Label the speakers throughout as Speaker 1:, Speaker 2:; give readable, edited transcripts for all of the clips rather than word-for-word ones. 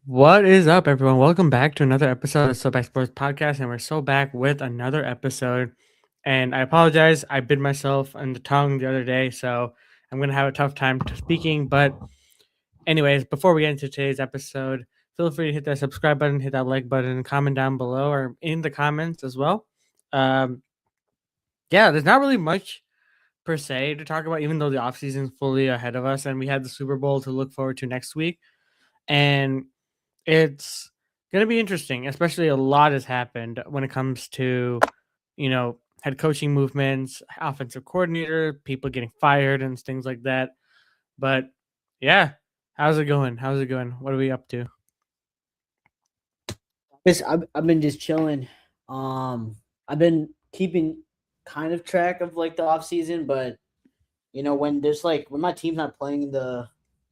Speaker 1: What is up, everyone? Welcome back to another episode of Sobacksports podcast, and we're so back with another episode. And I apologize, I bit myself on the tongue the other day, so I'm gonna have a tough time speaking. But, anyways, before we get into today's episode, feel free to hit that subscribe button, hit that like button, and comment down below or in the comments as well. Um, yeah, there's not really much per se to talk about, even though the offseason is fully ahead of us, and we had the Super Bowl to look forward to next week. And it's gonna be interesting, especially a lot has happened when it comes to, head coaching movements, offensive coordinator, people getting fired and things like that. But yeah, how's it going? How's it going? What are we up to?
Speaker 2: I've been just chilling. I've been keeping kind of track of like the off season, but when there's like when my team's not playing in the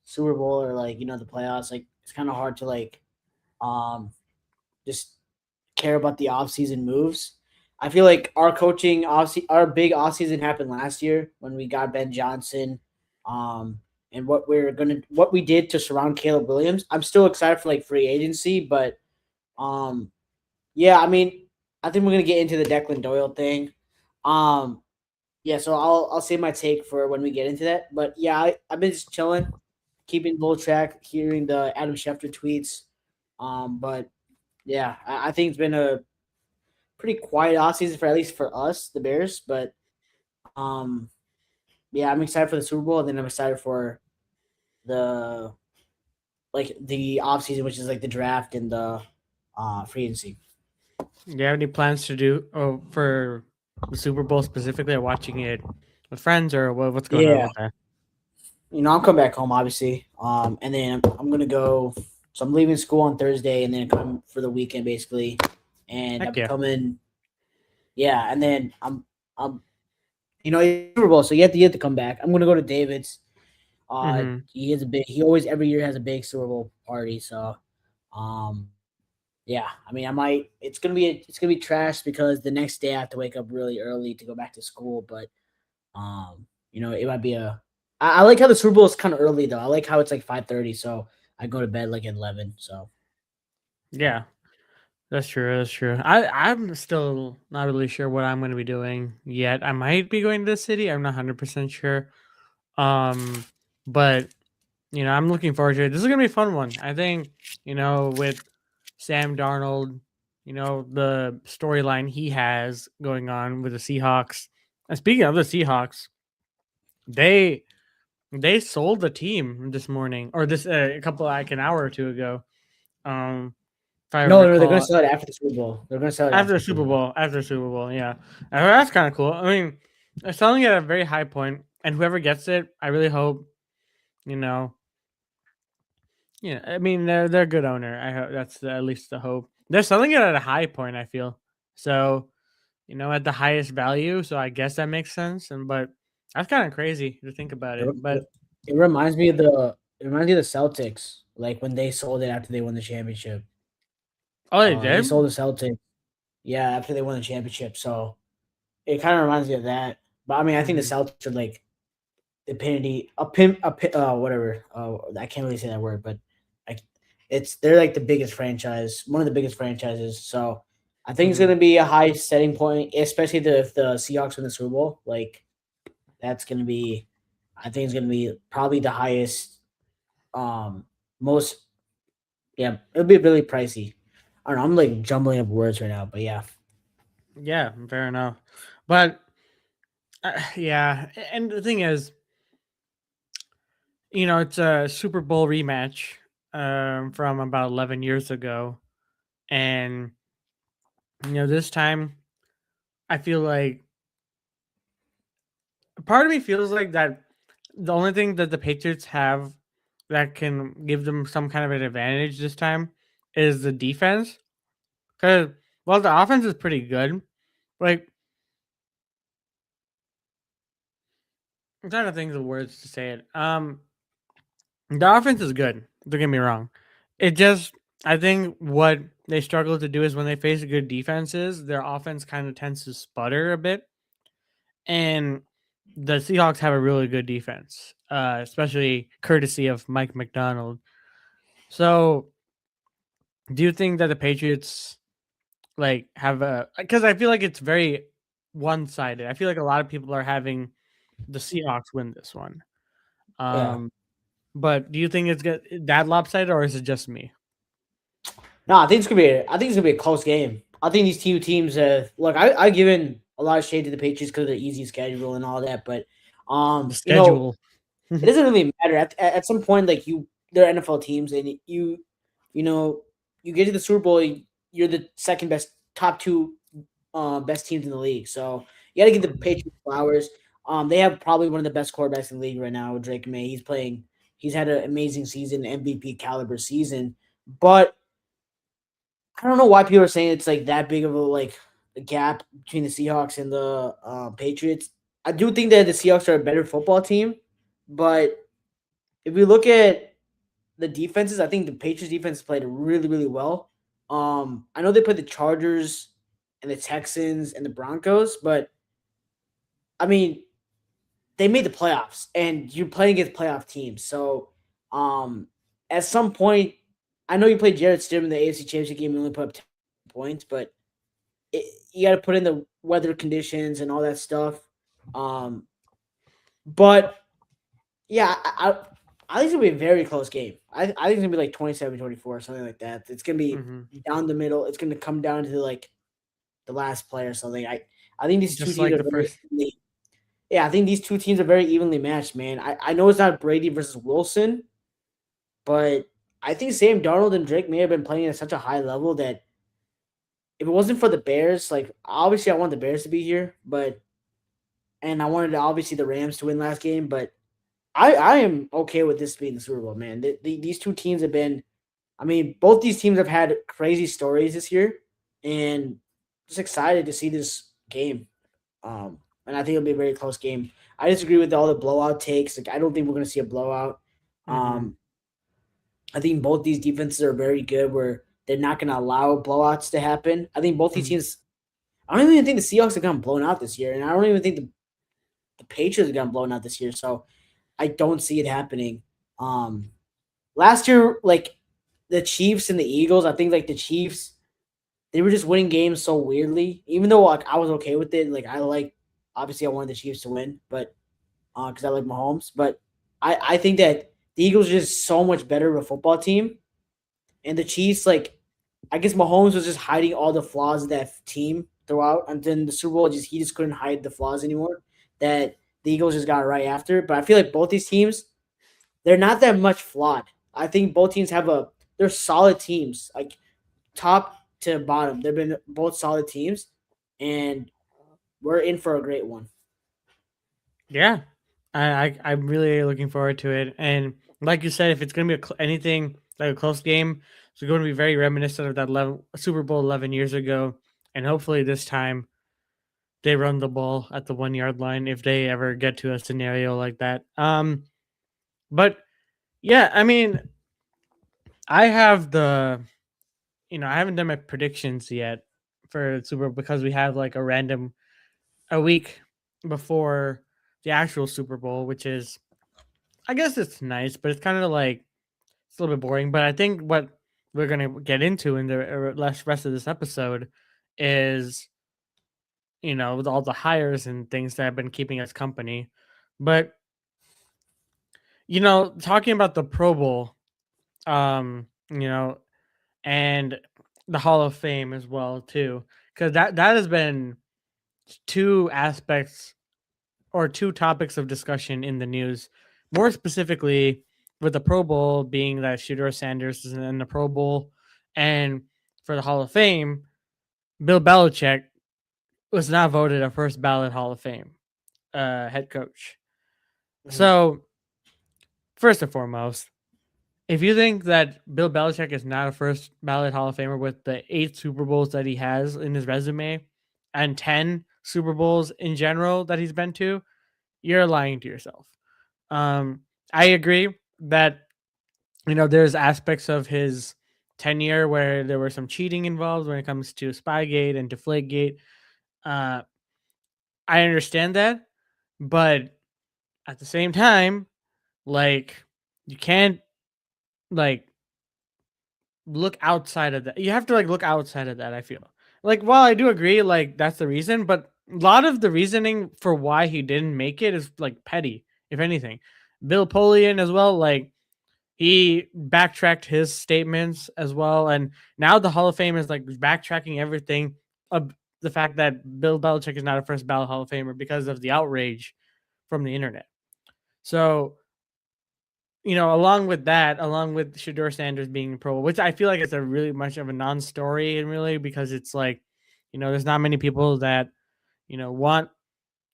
Speaker 2: Super Bowl or like the playoffs, like it's kind of hard to like um just care about the off season moves. I feel like our big off season happened last year when we got Ben Johnson, um, and what we did to surround Caleb Williams. I'm still excited for like free agency, but um yeah, I mean, I think we're gonna get into the Declan Doyle thing. Um, yeah, so I'll say my take for when we get into that. But yeah, I've been just chilling, keeping a little track, hearing the Adam Schefter tweets. But yeah, I think it's been a pretty quiet off season for at least for us, the Bears. But um, yeah, I'm excited for the Super Bowl, and then I'm excited for the the off season, which is like the draft and the free agency.
Speaker 1: Do you have any plans to do for the Super Bowl specifically, or watching it with friends, or what's going on
Speaker 2: Yeah,
Speaker 1: with that?
Speaker 2: I'm coming back home, obviously. And then I'm gonna go. So I'm leaving school on Thursday, and then come for the weekend, basically. And
Speaker 1: Heck
Speaker 2: I'm
Speaker 1: yeah.
Speaker 2: coming. Yeah, and then I'm it's Super Bowl, so you have to come back. I'm gonna go to David's.
Speaker 1: Mm-hmm.
Speaker 2: He always every year has a big Super Bowl party. So, um, yeah. I mean, I might. It's gonna be trash because the next day I have to wake up really early to go back to school. But it might be a. I like how the Super Bowl is kind of early though. I like how it's like 5:30, so I go to bed like at 11. So yeah,
Speaker 1: Yeah, that's true. That's true. I'm still not really sure what I'm going to be doing yet. I might be going to the city. I'm not 100% sure. Um, but I'm looking forward to it. This is gonna be a fun one. I think with Sam Darnold, the storyline he has going on with the Seahawks. And speaking of the Seahawks, they they sold the team this morning or this a couple like an hour or two ago. Um, if I
Speaker 2: no, they're gonna
Speaker 1: recall,
Speaker 2: sell it after the Super Bowl. They're gonna sell it
Speaker 1: after
Speaker 2: after
Speaker 1: the
Speaker 2: the Super
Speaker 1: Super
Speaker 2: Bowl.
Speaker 1: Bowl, yeah, that's kind of cool. I mean, they're selling it at a very high point, and whoever gets it, I really hope you know Yeah, I mean they're a good owner. I hope that's at least the hope. They're selling it at a high point. I feel so. At the highest value. So I guess that makes sense. And but that's kind of crazy to think about
Speaker 2: It,
Speaker 1: it. But
Speaker 2: it reminds me of the Celtics, like when they sold it after they won the championship.
Speaker 1: oh, they
Speaker 2: They
Speaker 1: did.
Speaker 2: sold the Celtics, yeah, after they won the championship. So it kind of reminds me of that. But I mean, I think the
Speaker 1: Hmm.
Speaker 2: Celtics are like whatever. I can't really say that word, but like they're like the biggest franchise, one of the biggest franchises. So I think it's
Speaker 1: Hmm.
Speaker 2: gonna be a high setting point, especially if the Seahawks win the Super Bowl. Like that's gonna be, I think it's gonna be probably the highest, um, most. Yeah, it'll be really pricey. I don't know. I'm like jumbling up words right now, but yeah.
Speaker 1: Yeah, fair enough. But yeah, and the thing is, it's a Super Bowl rematch from about 11 years ago, and this time I feel like part of me feels like that the only thing that the Patriots have that can give them some kind of an advantage this time is the defense. Because well, the offense is pretty good. Like I'm trying to think of the words to say it. The offense is good. Don't get me wrong. It just I think what they struggle to do is when they face good defenses, their offense kind of tends to sputter a bit. And the Seahawks have a really good defense, especially courtesy of Mike McDonald. So Do you think that the Patriots like have a because I feel like it's very one sided. I feel like a lot of people are having the Seahawks win this one.
Speaker 2: Yeah.
Speaker 1: Um, but do you think it's that lopsided or is it just me?
Speaker 2: No, I think it's gonna be. I think it's gonna be a close game. I think these two teams. Look, I given a lot of shade to the Patriots because of their easy schedule and all that, but
Speaker 1: The
Speaker 2: you know,
Speaker 1: schedule.
Speaker 2: it doesn't really matter. At some point, like they're NFL teams, and you know, you get to the Super Bowl, you're the second best, top two, best teams in the league. So you got to give the Patriots flowers. They have probably one of the best quarterbacks in the league right now, Drake May. He's playing. He's had an amazing season, MVP caliber season, but I don't know why people are saying it's like that big of a gap between the Seahawks and the Patriots. I do think that the Seahawks are a better football team, but if we look at the defenses, I think the Patriots defense played really, really well. I know they played the Chargers and the Texans and the Broncos, but I mean they made the playoffs, and you're playing against playoff teams. So, um, at some point, I know you played Jared Stidham in the AFC Championship game and only put up 10 points, but you got to put in the weather conditions and all that stuff. Um, but yeah, I think it's gonna be a very close game. I think it's gonna be like 27-24 or something like that. It's gonna be
Speaker 1: Hmm.
Speaker 2: down the middle. It's gonna come down to like the last play or something. I think these two
Speaker 1: Just
Speaker 2: teams
Speaker 1: like
Speaker 2: are
Speaker 1: the
Speaker 2: very
Speaker 1: first.
Speaker 2: yeah. I think these two teams are very evenly matched, man. I know it's not Brady versus Wilson, but I think Sam Darnold and Drake may have been playing at such a high level that if it wasn't for the Bears, like obviously I want the Bears to be here, but and I wanted obviously the Rams to win last game, but I am okay with this being the Super Bowl, man. These two teams have been, I mean, both these teams have had crazy stories this year, and just excited to see this game. And I think it'll be a very close game. I disagree with all the blowout takes. Like, I don't think we're going to see a blowout.
Speaker 1: Hmm.
Speaker 2: Um, I think both these defenses are very good, where they're not going to allow blowouts to happen. I think both these
Speaker 1: Hmm.
Speaker 2: teams. I don't even think the Seahawks have gotten blown out this year, and I don't even think the Patriots have gotten blown out this year. So I don't see it happening. Um, Last year, like the Chiefs and the Eagles, I think like the Chiefs, they were just winning games so weirdly. Even though like I was okay with it, like obviously I wanted the Chiefs to win, but because I like Mahomes, but I think that the Eagles are just so much better of a football team, and the Chiefs like I guess Mahomes was just hiding all the flaws of that team throughout, and then the Super Bowl he just couldn't hide the flaws anymore. That the Eagles just got right after. But I feel like both these teams they're not that much flawed. I think both teams they're solid teams, like top to bottom. They've been both solid teams, and we're in for a great one.
Speaker 1: Yeah, I'm really looking forward to it. And like you said, if it's gonna be anything like a close game, it's going to be very reminiscent of that Super Bowl 11 years ago. And hopefully this time they run the ball at the 1 yard line if they ever get to a scenario like that. But yeah, I mean, I have I haven't done my predictions yet for the Super Bowl because we have like a week before the actual Super Bowl, which is I guess it's nice, but it's kind of like it's a little bit boring. But I think what we're gonna get into in the rest of this episode is with all the hires and things that have been keeping us company. But talking about the Pro Bowl, and the Hall of Fame as well too, because that has been two aspects or two topics of discussion in the news. More specifically, with the Pro Bowl being that Shooter Sanders is in the Pro Bowl, and for the Hall of Fame, Bill Belichick was not voted a first ballot Hall of Fame head coach.
Speaker 2: Mhm.
Speaker 1: So first and foremost, if you think that Bill Belichick is not a first ballot Hall of Famer with the 8 Super Bowls that he has in his resume and 10 Super Bowls in general that he's been to, you're lying to yourself. Um, I agree that there's aspects of his tenure where there were some cheating involved when it comes to Spygate and Deflategate. Uh, I understand that, but at the same time, like you can't like look outside of that. You have to like look outside of that. I feel like while I do agree, like that's the reason, but a lot of the reasoning for why he didn't make it is like petty, if anything. Bill Polian as well, like he backtracked his statements as well, and now the Hall of Fame is like backtracking everything of the fact that Bill Belichick is not a first ballot Hall of Famer because of the outrage from the internet. So along with that, along with Shador Sanders being pro, which I feel like it's a really much of a non-story, and really because it's like, there's not many people that want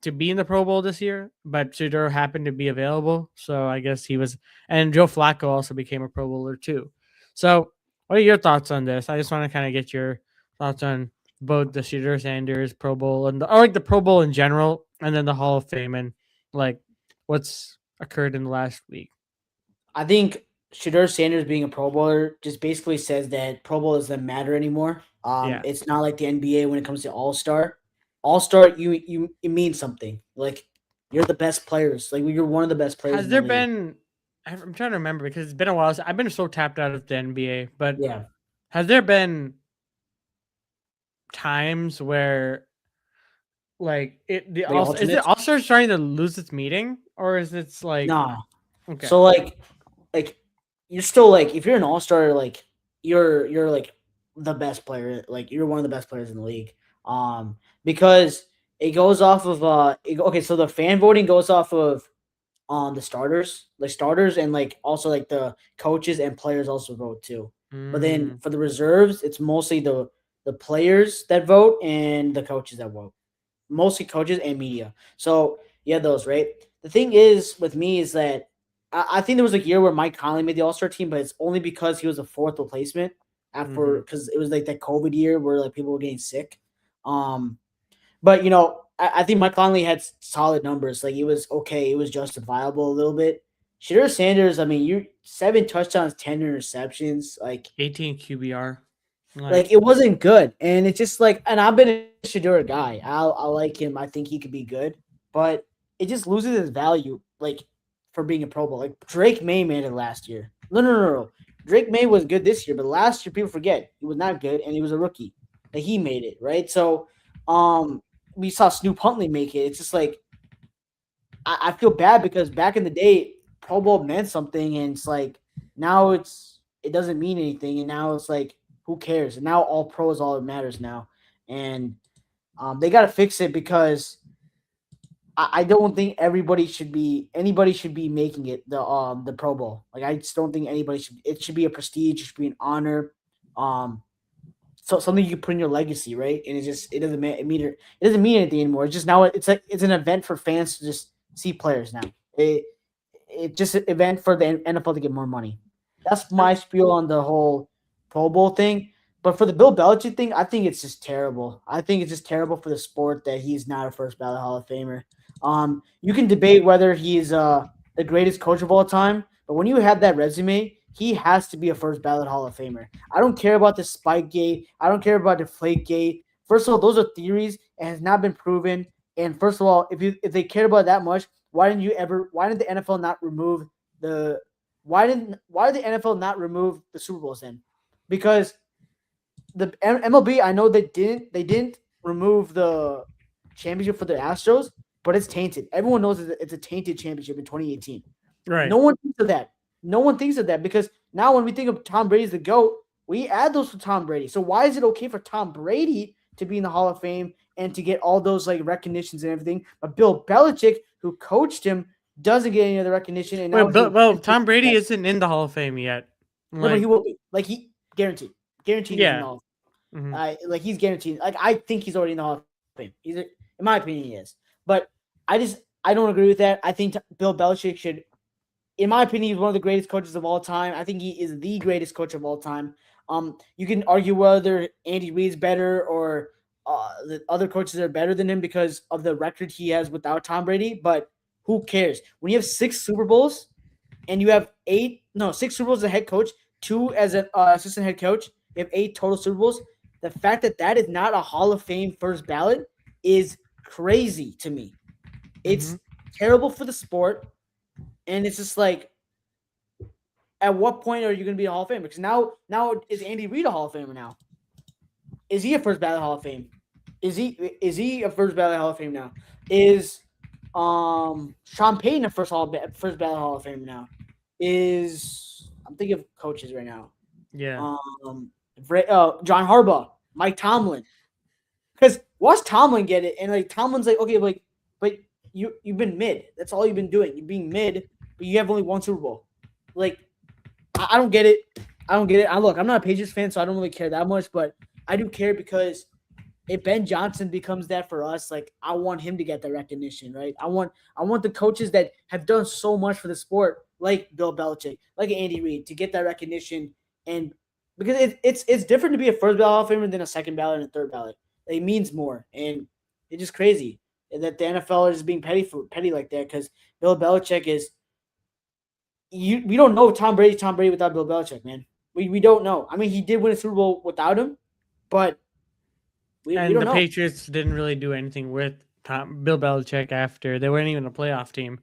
Speaker 1: to be in the Pro Bowl this year, but Shador happened to be available, so I guess he was. And Joe Flacco also became a Pro Bowler too. So, what are your thoughts on this? I just want to kind of get your thoughts on both the Shador Sanders Pro Bowl or like the Pro Bowl in general, and then the Hall of Fame and like what's occurred in the last week.
Speaker 2: I think Shador Sanders being a Pro Bowler just basically says that Pro Bowl doesn't matter anymore.
Speaker 1: Yeah.
Speaker 2: It's not like the NBA when it comes to All Star. All Star, you it means something. Like you're the best players. Like you're one of the best players
Speaker 1: Has
Speaker 2: in the
Speaker 1: there
Speaker 2: league.
Speaker 1: been? I'm trying to remember because it's been a while. I've been so tapped out of the NBA, but
Speaker 2: Yeah,
Speaker 1: has there been times where like the
Speaker 2: the
Speaker 1: all is it
Speaker 2: alternates.
Speaker 1: All Stars trying to lose its meeting, or is it's like
Speaker 2: Nah.
Speaker 1: okay?
Speaker 2: So like you're still like if you're an All Star, like you're like the best player. Like you're one of the best players in the league. Because it goes off of okay, so the fan voting goes off of the starters and like also like the coaches and players also vote too. But then
Speaker 1: Mm,
Speaker 2: for the reserves, it's mostly the players that vote and the coaches that vote. Mostly coaches and media. So yeah, those right. The thing is with me is that I think there was a year where Mike Conley made the All Star team, but it's only because he was a fourth replacement after
Speaker 1: mm-hmm.
Speaker 2: because it was like that COVID year where like people were getting sick. Um, but I think Mike Conley had solid numbers. Like it was okay. It was justifiable a little bit. Shadur Sanders, I mean, you 7 touchdowns, 10 interceptions.
Speaker 1: $18 QBR.
Speaker 2: Like it wasn't good, and it's just like, and I've been a Shadur guy. I like him. I think he could be good, but it just loses its value. Like for being a Pro Bowl, like Drake May made it last year. No. Drake May was good this year, but last year people forget he was not good, and he was a rookie. Like he made it right. So, we saw Snoop Huntley make it. It's just like I feel bad because back in the day, Pro Bowl meant something, and it's like now it doesn't mean anything, and now it's like who cares? And now All Pro is all that matters now, and they got to fix it because I don't think anybody should be making it the Pro Bowl. Like I just don't think anybody should. It should be a prestige. It should be an honor. Um, so something you put in your legacy, right? And it doesn't it doesn't mean anything anymore. It's just now it's an event for fans to just see players now. It just an event for the NFL to get more money. That's my spiel on the whole Pro Bowl thing. But for the Bill Belichick thing, I think it's just terrible. I think it's just terrible for the sport that he's not a first ballot Hall of Famer. You can debate whether he's the greatest coach of all time, but when you have that resume, he has to be a first ballot Hall of Famer. I don't care about the Spike Gate. I don't care about Deflate Gate. First of all, those are theories and has not been proven. And first of all, if they cared about it that much, why did the NFL not remove the why did the NFL not remove the Super Bowls then? Because the MLB, I know they didn't remove the championship for the Astros, but it's tainted. Everyone knows that it's a tainted championship in 2018.
Speaker 1: Right.
Speaker 2: No one thinks of that. No one thinks of that because now when we think of Tom Brady as the GOAT, we add those to Tom Brady. So why is it okay for Tom Brady to be in the Hall of Fame and to get all those like recognitions and everything? But Bill Belichick, who coached him, doesn't get any other recognition, and now
Speaker 1: Wait,
Speaker 2: he
Speaker 1: but well,
Speaker 2: eventually
Speaker 1: Tom Brady isn't in the Hall of Fame yet.
Speaker 2: no, but he
Speaker 1: Like,
Speaker 2: will be. Like he guaranteed he's in the
Speaker 1: yeah.
Speaker 2: Hall.
Speaker 1: Hmm.
Speaker 2: Like he's guaranteed. Like I think he's already in the Hall of Fame. In my opinion, he is. But I don't agree with that. I think Bill Belichick should in my opinion, he's one of the greatest coaches of all time. I think he is the greatest coach of all time. You can argue whether Andy Reid's better or the other coaches are better than him because of the record he has without Tom Brady. But who cares? When you have 6 Super Bowls and you have 6 Super Bowls as a head coach, 2 as an assistant head coach, you have 8 total Super Bowls. The fact that that is not a Hall of Fame first ballot is crazy to me.
Speaker 1: Hmm.
Speaker 2: It's terrible for the sport, and it's just like at what point are you going to be a Hall of Famer? Because now is Andy Reid a Hall of Famer now? Is he a first ballot Hall of Fame? Is he a first ballot Hall of Fame now? Is Sean Payton a first ballot Hall of Fame now? Is I'm thinking of coaches right now.
Speaker 1: Yeah.
Speaker 2: Um, John Harbaugh, Mike Tomlin. Because watch Tomlin get it, and like Tomlin's like, okay, like, but you've been mid. That's all you've been doing. You're being mid, but you have only one Super Bowl. Like, I don't get it. I don't get it. I'm not a Patriots fan, so I don't really care that much, but I do care because if Ben Johnson becomes that for us, like I want him to get the recognition, right? I want the coaches that have done so much for the sport, like Bill Belichick, like Andy Reid, to get that recognition. And because it's different to be a first ballot Hall of Famer than a second ballot and a third ballot. It means more, and it's just crazy that the NFL is being petty like that because Bill Belichick is. We don't know if Tom Brady without Bill Belichick, man. We don't know. I mean, he did win a Super Bowl without him, but we
Speaker 1: And
Speaker 2: don't
Speaker 1: the
Speaker 2: know.
Speaker 1: Patriots didn't really do anything with Bill Belichick after they weren't even a playoff team.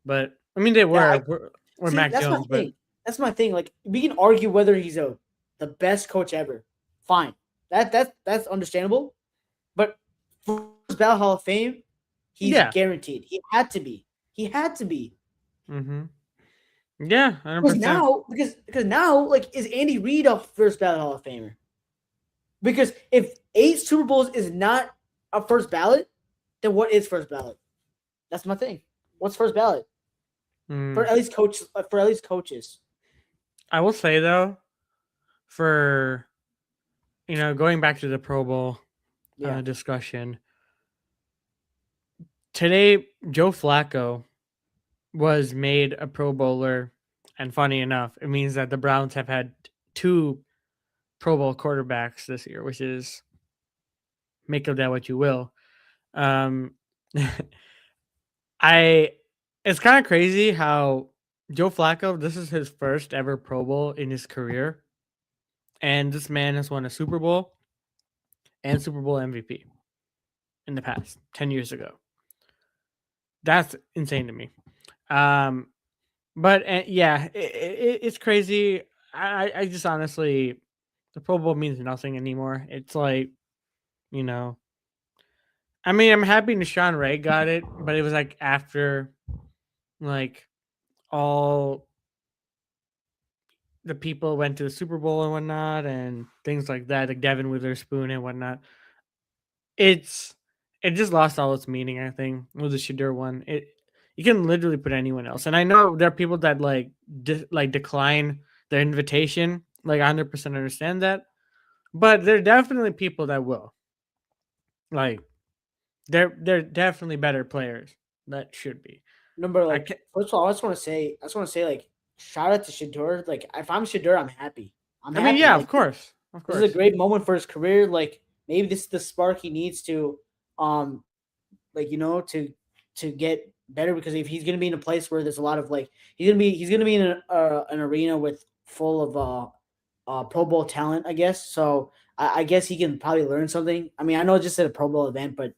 Speaker 1: But I mean, they
Speaker 2: Yeah,
Speaker 1: were
Speaker 2: see,
Speaker 1: Mac
Speaker 2: that's my
Speaker 1: Jones, but
Speaker 2: thing. That's my thing. Like we can argue whether he's the best coach ever. Fine. That's understandable. But first ballot Hall of Fame, he's
Speaker 1: yeah,
Speaker 2: guaranteed. He had to be. He had to be.
Speaker 1: mm-hmm. Yeah, 100%.
Speaker 2: Because now, like, is Andy Reid a first ballot Hall of Famer? Because if 8 Super Bowls is not a first ballot, then what is first ballot? That's my thing. What's first ballot? For
Speaker 1: Mm.
Speaker 2: at least coaches.
Speaker 1: I will say though, for going back to the Pro Bowl
Speaker 2: Yeah.
Speaker 1: discussion today, Joe Flacco was made a Pro Bowler, and funny enough, it means that the Browns have had two Pro Bowl quarterbacks this year, which is make of that what you will. Um, I it's kind of crazy how Joe Flacco, this is his first ever Pro Bowl in his career, and this man has won a Super Bowl and Super Bowl MVP in the past 10 years ago. That's insane to me. Um, but yeah, it's crazy. I just honestly, the Pro Bowl means nothing anymore. It's like, you know, I mean, I'm happy Deshaun Ray got it, but it was like after like all the people went to the Super Bowl and whatnot, and things like that, like Devin Witherspoon and whatnot. It's it just lost all its meaning. I think with the Shadur one, it you can literally put anyone else, and I know there are people that like decline their invitation. Like 100% understand that, but there are definitely people that will. Like they're definitely better players that should be.
Speaker 2: Remember,
Speaker 1: I
Speaker 2: like,
Speaker 1: can
Speaker 2: first of all, I just want to say, like, shout out to Shador. Like, if I'm Shador, I'm happy. I'm
Speaker 1: I mean,
Speaker 2: happy.
Speaker 1: yeah,
Speaker 2: Like,
Speaker 1: of course, of
Speaker 2: this is a
Speaker 1: course.
Speaker 2: great moment for his career. Like, maybe this is the spark he needs to, um, like to get better because if he's gonna be in a place where there's a lot of like he's gonna be in an arena with full of Pro Bowl talent, I guess. So I guess he can probably learn something. I mean, I know it's just at a Pro Bowl event, but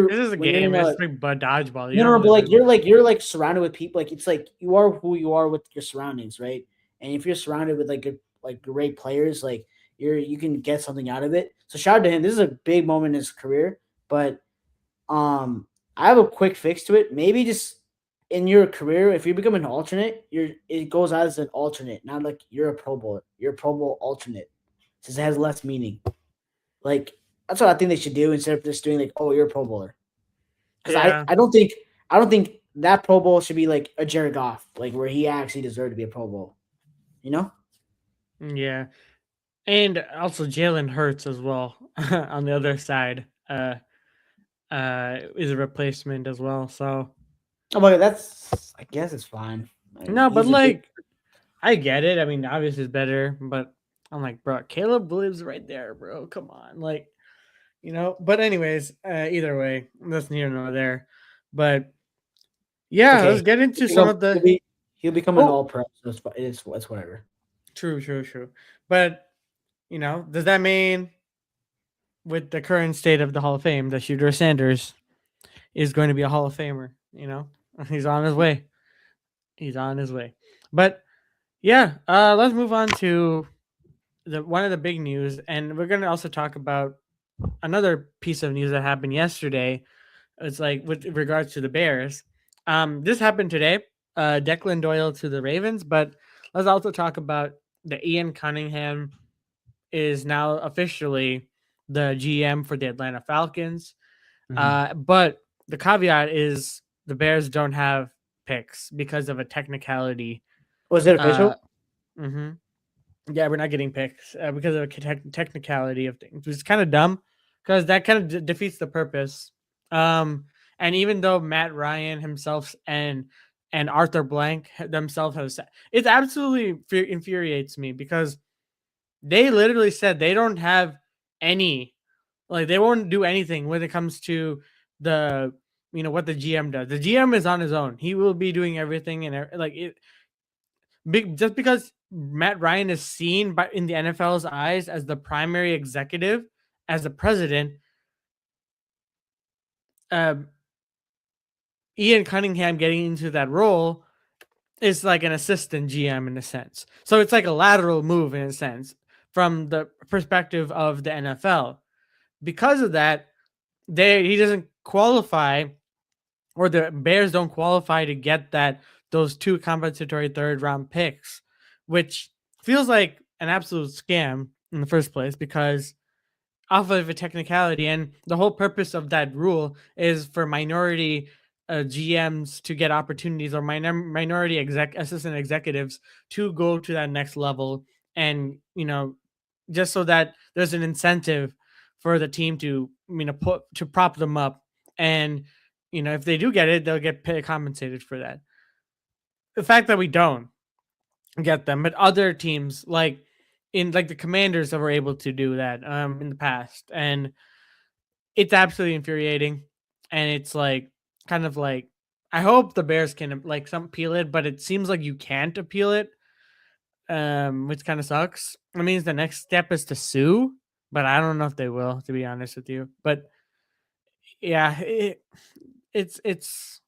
Speaker 1: This is a
Speaker 2: when you're
Speaker 1: game.
Speaker 2: in a
Speaker 1: It's like dodgeball. You
Speaker 2: no,
Speaker 1: don't
Speaker 2: no, but
Speaker 1: really
Speaker 2: like
Speaker 1: lose.
Speaker 2: you're surrounded with people. Like it's like you are who you are with your surroundings, right? And if you're surrounded with like good, like great players, like you can get something out of it. So shout out to him. This is a big moment in his career. But I have a quick fix to it. Maybe just in your career, if you become an alternate, it goes out as an alternate, not like you're a Pro Bowler. You're a Pro Bowl alternate, since it has less meaning. Like that's what I think they should do instead of just doing like, oh, you're a Pro Bowler. Because
Speaker 1: Yeah,
Speaker 2: I don't think that Pro Bowl should be like a Jared Goff, like where he actually deserved to be a Pro Bowl. You know?
Speaker 1: yeah. And also Jalen Hurts as well on the other side is a replacement as well. So
Speaker 2: Oh, but that's I guess it's fine. Like,
Speaker 1: no, but
Speaker 2: he's a good.
Speaker 1: like I get it. I mean, obviously it's better, but I'm like, bro, Caleb lives right there, bro. Come on, like But anyways, either way, that's near nor there. But
Speaker 2: It's
Speaker 1: yeah, let's
Speaker 2: okay.
Speaker 1: get into some of the.
Speaker 2: He'll become an
Speaker 1: Oh,
Speaker 2: All Pro. So it's whatever.
Speaker 1: true, true, true. But does that mean with the current state of the Hall of Fame that Shooter Sanders is going to be a Hall of Famer? He's on his way. He's on his way. But Yeah, let's move on to the one of the big news, and we're gonna also talk about another piece of news that happened yesterday. It's like with regards to the Bears. This happened today. Declan Doyle to the Ravens, but let's also talk about the Ian Cunningham is now officially the GM for the Atlanta Falcons.
Speaker 2: Mhm.
Speaker 1: But the caveat is the Bears don't have picks because of a technicality.
Speaker 2: Was it
Speaker 1: Uh,
Speaker 2: official?
Speaker 1: mhm. Yeah, we're not getting picks because of a technicality of things, which is kind of dumb because that kind of defeats the purpose. Um, and even though Matt Ryan himself and Arthur Blank themselves have said, it absolutely infuriates me because they literally said they don't have any, like they won't do anything when it comes to the what the GM does. The GM is on his own. He will be doing everything and like it big just because Matt Ryan is seen by in the NFL's eyes as the primary executive, as the president. Uh, Ian Cunningham getting into that role is like an assistant GM in a sense. So it's like a lateral move in a sense from the perspective of the NFL. Because of that, he doesn't qualify, or the Bears don't qualify to get those two compensatory third round picks, which feels like an absolute scam in the first place because off of a technicality, and the whole purpose of that rule is for minority GMs to get opportunities, or minority assistant executives to go to that next level, and just so that there's an incentive for the team to put to prop them up, and if they do get it, they'll get compensated for that. The fact that we don't get them, but other teams like the Commanders that were able to do that in the past, and it's absolutely infuriating. And it's like kind of like I hope the Bears can like some appeal it, but it seems like you can't appeal it, which kind of sucks. It means the next step is to sue, but I don't know if they will, to be honest with you. But yeah, it's it's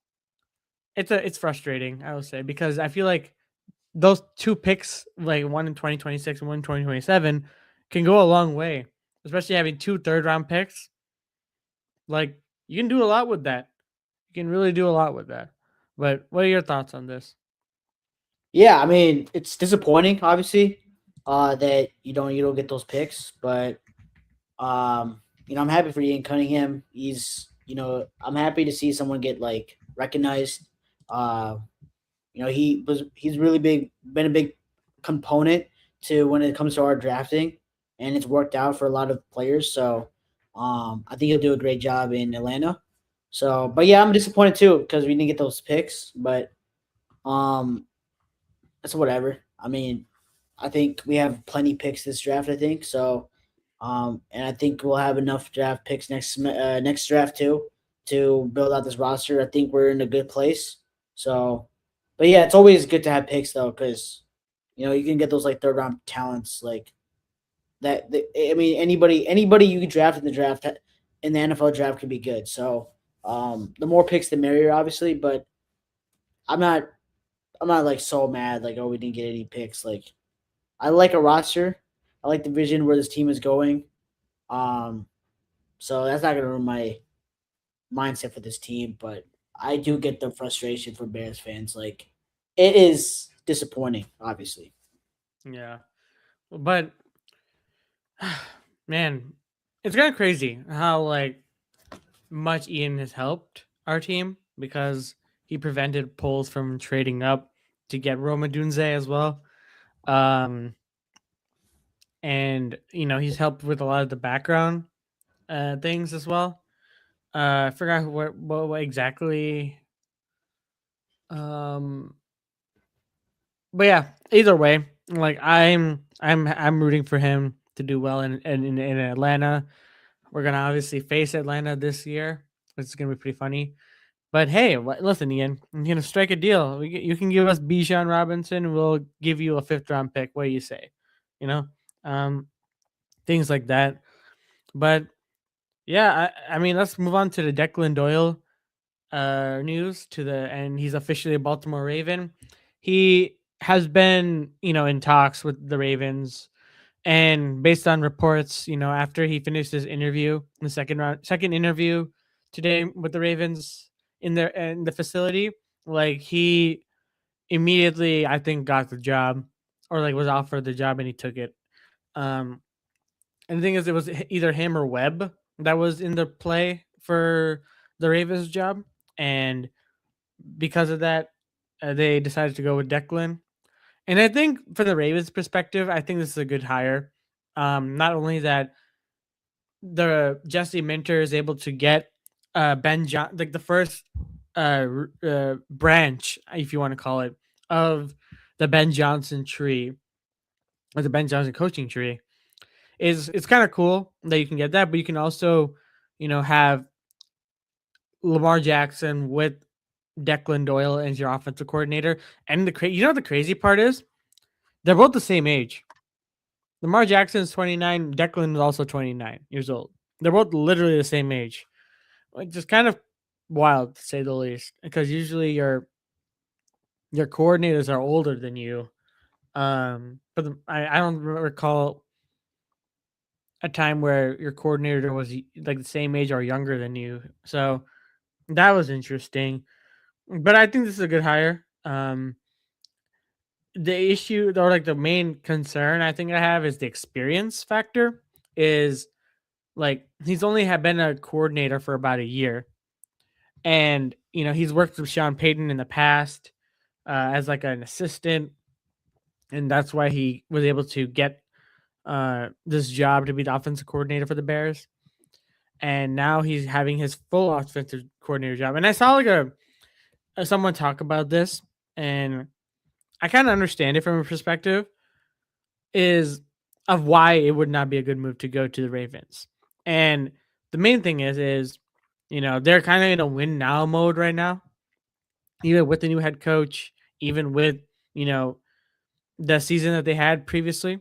Speaker 1: it's frustrating, I will say, because I feel like those two picks, like one in 2026 and one in 2027, can go a long way, especially having two third round picks. Like you can do a lot with that. You can really do a lot with that. But what are your thoughts on this?
Speaker 2: Yeah, I mean, it's disappointing, obviously, that you don't get those picks, but I'm happy for Ian Cunningham. I'm happy to see someone get like recognized. Uh, he's really been a big component to when it comes to our drafting, and it's worked out for a lot of players. So, I think he'll do a great job in Atlanta. So, but yeah, I'm disappointed too because we didn't get those picks, but um, that's whatever. I mean, I think we have plenty picks this draft. I think so, and I think we'll have enough draft picks next draft too to build out this roster. I think we're in a good place. So, but yeah, it's always good to have picks though, because you can get those like third round talents like that. I mean, anybody you can draft in the draft in the NFL draft can be good. So, the more picks, the merrier, obviously. But I'm not I'm not like so mad like, oh, we didn't get any picks. Like, I like a roster. I like the vision where this team is going. Um, so that's not gonna ruin my mindset for this team. But I do get the frustration for Bears fans. Like, it is disappointing, obviously.
Speaker 1: Yeah. But man, it's kind of crazy how like much Ian has helped our team because he prevented polls from trading up to get Roma Dunze as well. Um and he's helped with a lot of the background things as well. I forgot what exactly. Um, but yeah, either way, like I'm rooting for him to do well in Atlanta. We're gonna obviously face Atlanta this year, which is gonna be pretty funny. But hey, listen, Ian, I'm gonna strike a deal. You can give us Bijan Robinson. We'll give you a fifth round pick. What do you say? You know, um, things like that. But yeah, I mean, let's move on to the Declan Doyle news and he's officially a Baltimore Raven. He has been, in talks with the Ravens. And based on reports, after he finished his interview, the second interview today with the Ravens in the facility, like he immediately, I think, got the job, or like was offered the job and he took it. Um, and the thing is, it was either him or Webb that was in the play for the Ravens job, and because of that, they decided to go with Declan. And I think for the Ravens perspective, I think this is a good hire. Not only that the Jesse Minter is able to get Ben John, like the first branch, if you want to call it, of the Ben Johnson tree, or the Ben Johnson coaching tree. Is It's kind of cool that you can get that, but you can also, have Lamar Jackson with Declan Doyle as your offensive coordinator. And the crazy part is they're both the same age. Lamar Jackson is 29. Declan is also 29 years old. They're both literally the same age, which is kind of wild to say the least. Because usually your coordinators are older than you. But I don't recall a time where your coordinator was like the same age or younger than you. So that was interesting. But I think this is a good hire. The issue, or like the main concern I think I have, is the experience factor. Is like he's only had been a coordinator for about a year, and he's worked with Sean Payton in the past as like an assistant, and that's why he was able to get this job to be the offensive coordinator for the Bears. And now he's having his full offensive coordinator job. And I saw like a someone talk about this, and I kind of understand it from a perspective is of why it would not be a good move to go to the Ravens. And the main thing is they're kind of in a win now mode right now, even with the new head coach, even with you know the season that they had previously,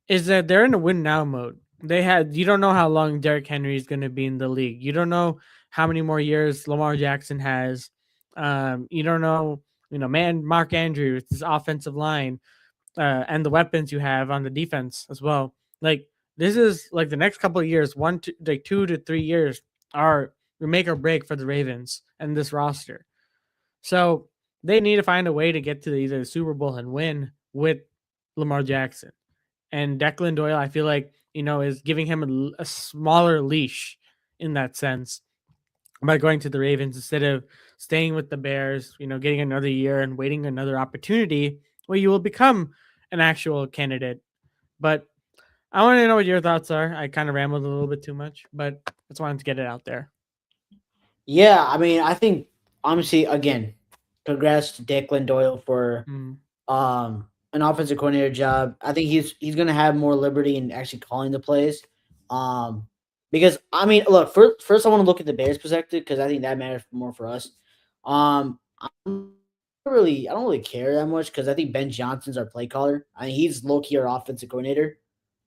Speaker 1: is that they're in a win now mode. You don't know how long Derrick Henry is going to be in the league. You don't know how many more years Lamar Jackson has. You don't know, man, Mark Andrews, this offensive line, and the weapons you have on the defense as well. Like this is like the next couple of years, like 2 to 3 years are make or break for the Ravens and this roster. So they need to find a way to get to either the Super Bowl and win with Lamar Jackson. And Declan Doyle, I feel like, is giving him a smaller leash in that sense by going to the Ravens instead of staying with the Bears, getting another year and waiting another opportunity where you will become an actual candidate. But I want to know what your thoughts are. I kind of rambled a little bit too much, but I just wanted to get it out there.
Speaker 2: Yeah, I mean, I think honestly, again, congrats to Declan Doyle for
Speaker 1: Mm,
Speaker 2: an offensive coordinator job. I think he's gonna have more liberty in actually calling the plays. Um, because I mean, look, first I want to look at the Bears' perspective because I think that matters more for us. I don't really care that much because I think Ben Johnson's our play caller. I mean, he's low key our offensive coordinator,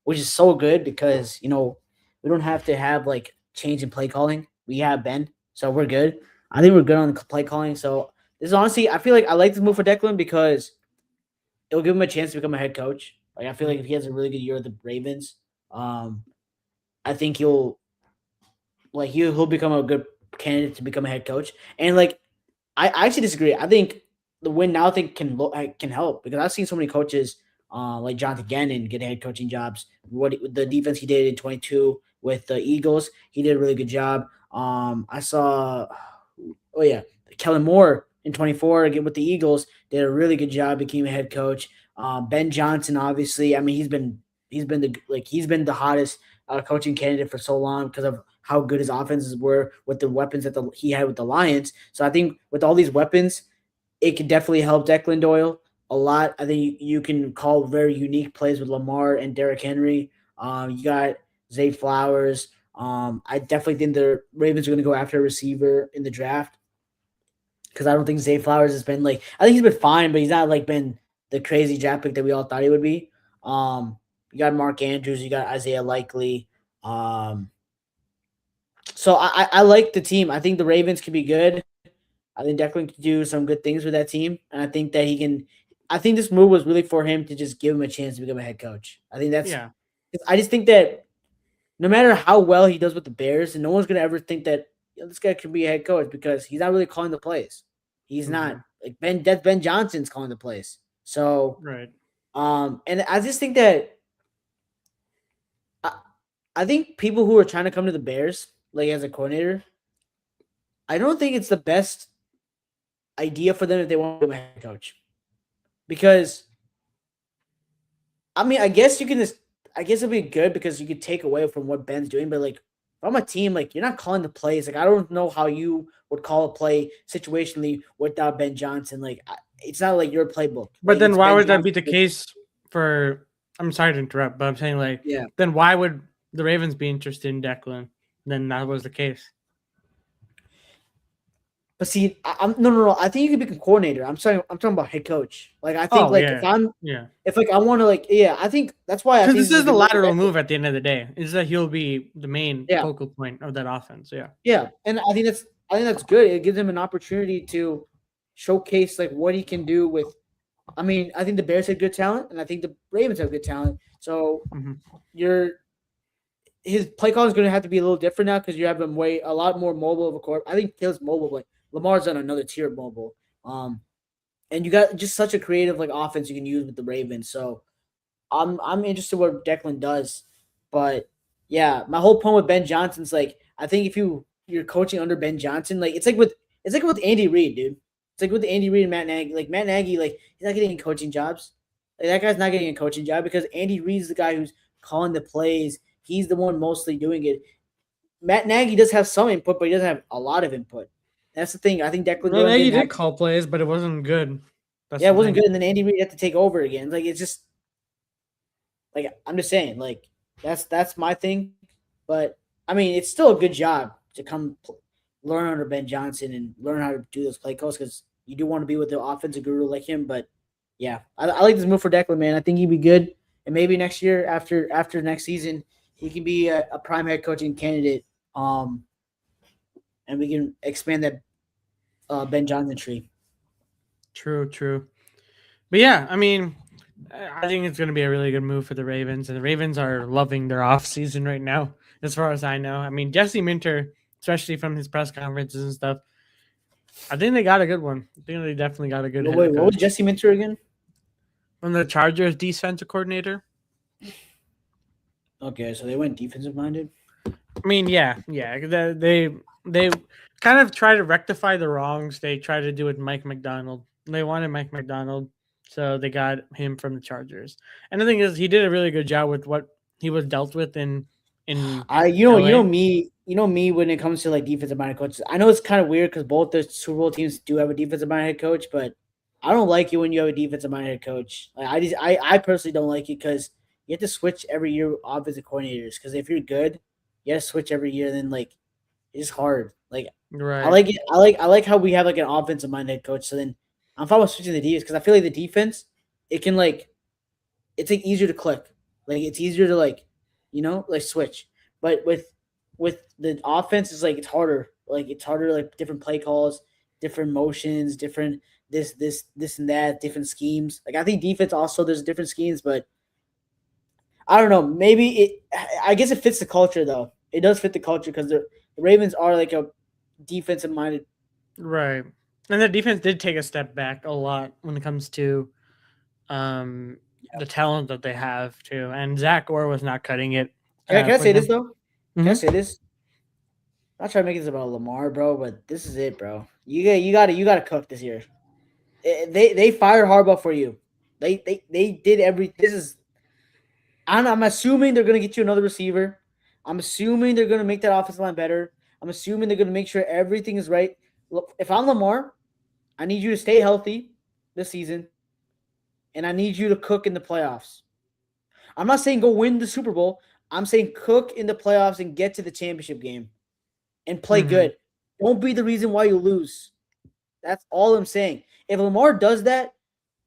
Speaker 2: which is so good because we don't have to have like change in play calling. We have Ben, so we're good. I think we're good on the play calling. So this is honestly, I feel like I like this move for Declan because it'll give him a chance to become a head coach. Like I feel like
Speaker 1: mm,
Speaker 2: if he has a really good year with the Ravens, um, I think he'll become a good candidate to become a head coach. And like I actually disagree. I think the win now thing can help because I've seen so many coaches like Jonathan Gannon get head coaching jobs. The defense he did in 22 with the Eagles, he did a really good job. I saw, oh yeah, Kellen Moore in 24 again with the Eagles did a really good job, became a head coach. Ben Johnson, obviously, I mean he's been the hottest coaching candidate for so long because of how good his offenses were with the weapons that he had with the Lions. So I think with all these weapons, it could definitely help Declan Doyle a lot. I think you can call very unique plays with Lamar and Derrick Henry. You got Zay Flowers. I definitely think the Ravens are going to go after a receiver in the draft because I don't think Zay Flowers has been like I think he's been fine, but he's not like been the crazy draft pick that we all thought he would be. You got Mark Andrews, you got Isaiah Likely. So I like the team. I think the Ravens can be good. I think Declan can do some good things with that team, and I think that he can. I think this move was really for him to just give him a chance to become a head coach. I think that's.
Speaker 1: Yeah.
Speaker 2: I just think that no matter how well he does with the Bears, and no one's gonna ever think that this guy could be a head coach because he's not really calling the plays. He's not
Speaker 1: Hmm.
Speaker 2: like Ben. That's Ben Johnson's calling the plays. So,
Speaker 1: Right.
Speaker 2: and I just think that I, I think people who are trying to come to the Bears, like as a coordinator, I don't think it's the best idea for them if they want to become a head coach because I mean, I guess you can just. I guess it'd be good because you could take away from what Ben's doing, but like, if I'm a team, like you're not calling the plays. Like I don't know how you would call a play situationally without Ben Johnson. Like it's not like your playbook.
Speaker 1: But
Speaker 2: Like
Speaker 1: then
Speaker 2: it's
Speaker 1: why
Speaker 2: Ben
Speaker 1: would that
Speaker 2: Johnson.
Speaker 1: be the case for? I'm sorry to interrupt, but I'm saying like,
Speaker 2: Yeah,
Speaker 1: then why would the Ravens be interested in Declan? Then that was the case.
Speaker 2: but see, I'm no. I think you could be a coordinator. I'm sorry. I'm talking about head coach. Like I think
Speaker 1: Oh
Speaker 2: like if
Speaker 1: yeah,
Speaker 2: I'm
Speaker 1: yeah.
Speaker 2: if like I want to like yeah, I think that's why I
Speaker 1: Because
Speaker 2: think
Speaker 1: this
Speaker 2: this is a
Speaker 1: is the
Speaker 2: good move for
Speaker 1: lateral
Speaker 2: Declan.
Speaker 1: move at the end of the day. Is that he'll be the main
Speaker 2: Yeah,
Speaker 1: focal point of that offense. Yeah.
Speaker 2: yeah, and I think that's good. It gives him an opportunity to showcase like what he can do with. I mean, I think the Bears have good talent, and I think the Ravens have good talent. So
Speaker 1: Hmm.
Speaker 2: you're his play call is going to have to be a little different now because you have him way a lot more mobile of a court. I think Taylor's mobile, but Lamar's on another tier of mobile. And you got just such a creative like offense you can use with the Ravens. So I'm interested what Declan does, but yeah, my whole point with Ben Johnson's like I think if you're coaching under Ben Johnson, like it's like with Andy Reid, dude. It's like with Andy Reid and Matt Nagy. Like Matt Nagy, like he's not getting any coaching jobs. Like that guy's not getting a coaching job because Andy Reid's the guy who's calling the plays. He's the one mostly doing it. Matt Nagy does have some input, but he doesn't have a lot of input. That's the thing. I think Declan
Speaker 1: Well,
Speaker 2: Gordon
Speaker 1: Nagy
Speaker 2: didn't have.
Speaker 1: did call plays, but it wasn't good. That's
Speaker 2: Yeah, it
Speaker 1: the
Speaker 2: wasn't
Speaker 1: thing.
Speaker 2: good, and then Andy Reid had to take over again. Like it's just like I'm just saying, like that's my thing. But I mean, it's still a good job to learn under Ben Johnson and learn how to do those play calls because you do want to be with the offensive guru like him. But yeah, I like this move for Declan, man. I think he'd be good, and maybe next year after next season, he can be a prime head coaching candidate. And we can expand that Ben Johnson tree.
Speaker 1: True, true. But yeah, I mean, I think it's going to be a really good move for the Ravens, and the Ravens are loving their off season right now, as far as I know. I mean, Jesse Minter, especially from his press conferences and stuff, I think they got a good one. I think they definitely got a good
Speaker 2: Well,
Speaker 1: head
Speaker 2: wait, what was
Speaker 1: coach
Speaker 2: Jesse Minter again?
Speaker 1: from the Chargers defensive coordinator.
Speaker 2: Okay, so they went defensive minded.
Speaker 1: I mean, yeah, yeah. They kind of try to rectify the wrongs they tried to do with Mike McDonald. They wanted Mike McDonald, so they got him from the Chargers. And the thing is, he did a really good job with what he was dealt with in
Speaker 2: I
Speaker 1: LA.
Speaker 2: you know me when it comes to like defensive minded coaches. I know it's kind of weird because both the Super Bowl teams do have a defensive minded head coach, but I don't like it when you have a defensive minded head coach. Like I personally don't like it because you have to switch every year with offensive coordinators. Because if you're good, you have to switch every year. Then like it's hard. Like I
Speaker 1: Right,
Speaker 2: like it. I like how we have like an offensive minded head coach. So then I'm fine with switching the defense because I feel like the defense it can like it's like easier to click. Like it's easier to like, like switch. But with the offense, it's like it's harder. Like it's harder, like different play calls, different motions, different this and that, different schemes. Like I think defense also there's different schemes, but I don't know. Maybe it. I guess it fits the culture though. It does fit the culture because the Ravens are like a defensive minded.
Speaker 1: right. And the defense did take a step back a lot when it comes to um the talent that they have too. And Zach Orr was not cutting it
Speaker 2: Can I
Speaker 1: for
Speaker 2: say this
Speaker 1: them.
Speaker 2: though? Can I
Speaker 1: Hmm.
Speaker 2: say this? I'm not trying to make this about Lamar, bro, but this is it, bro. You gotta cook this year. They fired Harbaugh for you. They did every. This is. I'm assuming they're gonna get you another receiver. I'm assuming they're gonna make that offensive line better. I'm assuming they're gonna make sure everything is right. Look, if I'm Lamar, I need you to stay healthy this season, and I need you to cook in the playoffs. I'm not saying go win the Super Bowl. I'm saying cook in the playoffs and get to the championship game and play
Speaker 1: Hmm.
Speaker 2: good. Don't be the reason why you lose. That's all I'm saying. If Lamar does that,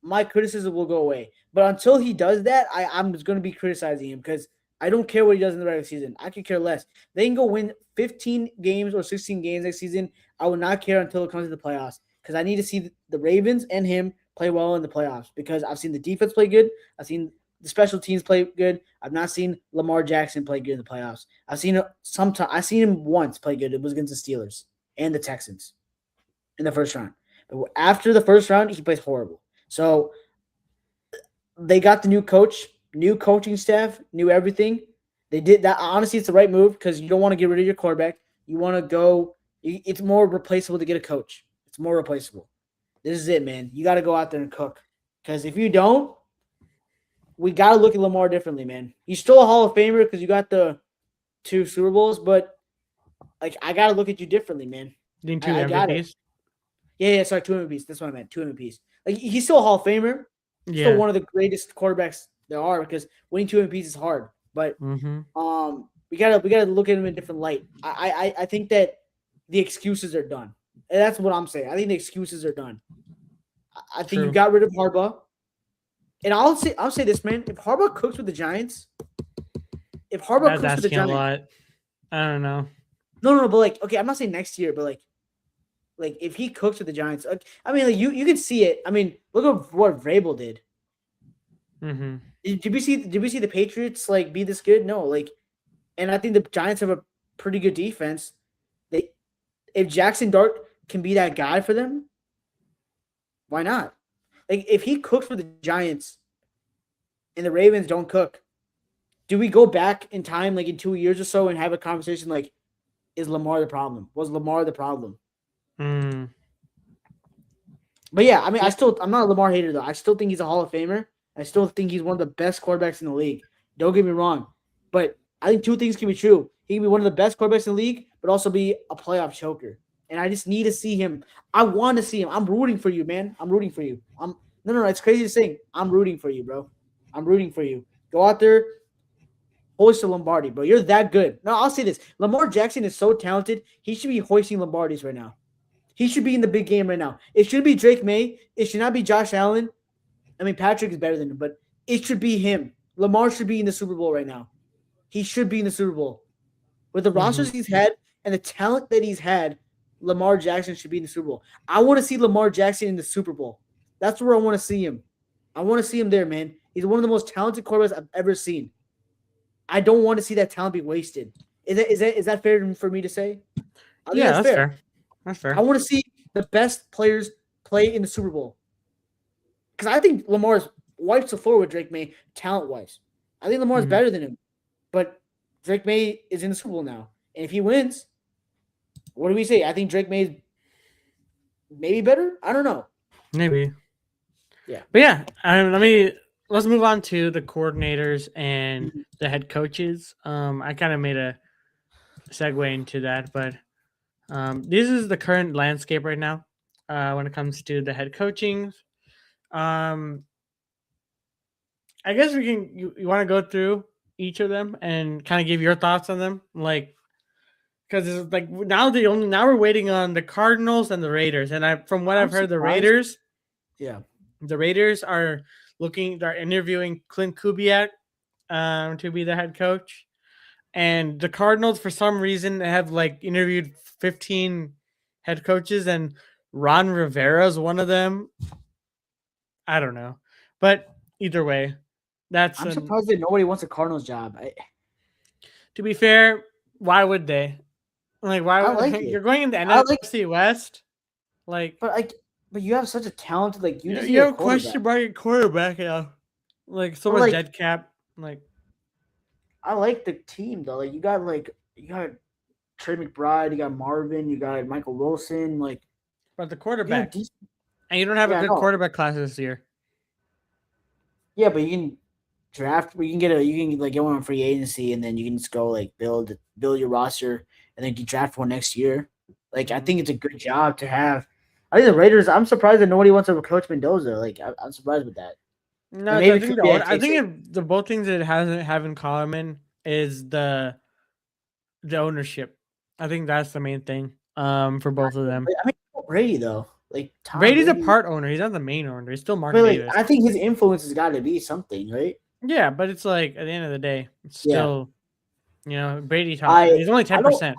Speaker 2: my criticism will go away. But until he does that, I'm just going to be criticizing him because I don't care what he does in the regular season. I could care less. They can go win 15 games or 16 games next season. I will not care until it comes to the playoffs because I need to see the Ravens and him play well in the playoffs because I've seen the defense play good. I've seen the special teams play good. I've not seen Lamar Jackson play good in the playoffs. I've seen sometime. I've seen him once play good. It was against the Steelers and the Texans in the first round. But after the first round, he plays horrible. So they got the new coach, new coaching staff, new everything. They did that. Honestly, it's the right move because you don't want to get rid of your quarterback. You want to go. It's more replaceable to get a coach. It's more replaceable. This is it, man. You got to go out there and cook. Because if you don't, we got to look at Lamar differently, man. He's still a Hall of Famer because you got the 2 Super Bowls, but like I got to look at you differently, man.
Speaker 1: Getting two
Speaker 2: I got it.
Speaker 1: MVPs.
Speaker 2: Yeah, sorry, 2 MVPs. That's what I meant. 2 MVPs. Like he's still a Hall of Famer. Still
Speaker 1: Yeah.
Speaker 2: one of the greatest quarterbacks there are because winning 2 MVPs is hard. But
Speaker 1: Mm-hmm.
Speaker 2: we gotta look at him in a different light. I think that the excuses are done. And that's what I'm saying. I think the excuses are done. I think you
Speaker 1: True.
Speaker 2: got rid of Harbaugh. And I'll say this, man. If Harbaugh cooks with the Giants, if Harbaugh
Speaker 1: That's
Speaker 2: cooks with the
Speaker 1: asking a
Speaker 2: Giants,
Speaker 1: lot. I don't know.
Speaker 2: no, but like, okay, I'm not saying next year, but like if he cooks with the Giants, I mean, like you can see it. I mean, look at what Vrabel did.
Speaker 1: Mm-hmm.
Speaker 2: Did we see the Patriots like be this good? No, like, and I think the Giants have a pretty good defense. They if Jackson Dart can be that guy for them, why not? Like if he cooks for the Giants and the Ravens don't cook, do we go back in time like in 2 years or so and have a conversation like, is Lamar the problem? Was Lamar the problem?
Speaker 1: Mm.
Speaker 2: But yeah, I mean,
Speaker 1: Yeah.
Speaker 2: I'm not a Lamar hater though. I still think he's a Hall of Famer. I still think he's one of the best quarterbacks in the league. Don't get me wrong, but I think two things can be true. He can be one of the best quarterbacks in the league, but also be a playoff choker. And I just need to see him. I want to see him. I'm rooting for you, man. I'm rooting for you. I'm no. It's crazy to say. I'm rooting for you, bro. I'm rooting for you. Go out there, hoist a Lombardi, bro. You're that good. No, I'll say this. Lamar Jackson is so talented. He should be hoisting Lombardis right now. He should be in the big game right now. It should be Drake May. It should not be Josh Allen. I mean, Patrick is better than him, but it should be him. Lamar should be in the Super Bowl right now. He should be in the Super Bowl. With the
Speaker 1: Mm-hmm.
Speaker 2: rosters he's had and the talent that he's had, Lamar Jackson should be in the Super Bowl. I want to see Lamar Jackson in the Super Bowl. That's where I want to see him. I want to see him there, man. He's one of the most talented quarterbacks I've ever seen. I don't want to see that talent be wasted. Is that fair for me to say? I think
Speaker 1: Yeah,
Speaker 2: that's
Speaker 1: that's
Speaker 2: fair.
Speaker 1: fair. That's
Speaker 2: I
Speaker 1: fair.
Speaker 2: want to see the best players play in the Super Bowl because I think Lamar's wipes the floor with Drake May talent wise. I think Lamar's
Speaker 1: Mm-hmm.
Speaker 2: better than him, but Drake May is in the Super Bowl now, and if he wins, what do we say? I think Drake May is maybe better. I don't know.
Speaker 1: Maybe.
Speaker 2: Yeah.
Speaker 1: But yeah, let's move on to the coordinators and the head coaches. I kind of made a segue into that, but this is the current landscape right now when it comes to the head coaching. Um, I guess we can. You want to go through each of them and kind of give your thoughts on them, like because it's like now we're waiting on the Cardinals and the Raiders, and from what
Speaker 2: I'm
Speaker 1: I've heard,
Speaker 2: surprised. Yeah.
Speaker 1: The Raiders are they're interviewing Clint Kubiak to be the head coach. And the Cardinals, for some reason, have like interviewed 15 head coaches, and Ron Rivera is one of them. I don't know, but either way, that's
Speaker 2: I'm surprised that nobody wants a Cardinals job.
Speaker 1: to be fair. Why would they? Like, why
Speaker 2: I like
Speaker 1: you're
Speaker 2: it.
Speaker 1: going in the
Speaker 2: I like,
Speaker 1: NFC West? Like,
Speaker 2: but like, but you have such a talented like you just need
Speaker 1: you
Speaker 2: a
Speaker 1: have a
Speaker 2: quarterback.
Speaker 1: question about your quarterback now. Like, so
Speaker 2: But
Speaker 1: much
Speaker 2: like,
Speaker 1: dead cap. Like,
Speaker 2: I like the team though. Like you got Trey McBride, you got Marvin, you got Michael Wilson. Like
Speaker 1: about the
Speaker 2: you got a
Speaker 1: quarterback,
Speaker 2: decent.
Speaker 1: and you don't have a
Speaker 2: Yeah,
Speaker 1: good
Speaker 2: no.
Speaker 1: quarterback class this year.
Speaker 2: Yeah, but you can draft. You can like get one on free agency, and then you can just go like build your roster, and then you draft one next year. Like I
Speaker 1: Mhm.
Speaker 2: think it's a good job to have. I think the Raiders. I'm surprised that nobody wants to coach Mendoza. Like I'm surprised with that. And
Speaker 1: No, I
Speaker 2: maybe
Speaker 1: think
Speaker 2: Kubiak
Speaker 1: I
Speaker 2: takes
Speaker 1: think
Speaker 2: it.
Speaker 1: the both things it hasn't have in common is the ownership. I think that's the main thing. For both of them.
Speaker 2: But, I mean, Brady though, like Tom
Speaker 1: Brady's a
Speaker 2: Brady.
Speaker 1: part owner. He's not the main owner. He's still Mark
Speaker 2: But like
Speaker 1: Davis.
Speaker 2: I think his influence has got to be something, right?
Speaker 1: Yeah, but it's like at the end of the day, it's
Speaker 2: Yeah.
Speaker 1: still Brady talk.
Speaker 2: I
Speaker 1: He's only
Speaker 2: I don't
Speaker 1: 10%.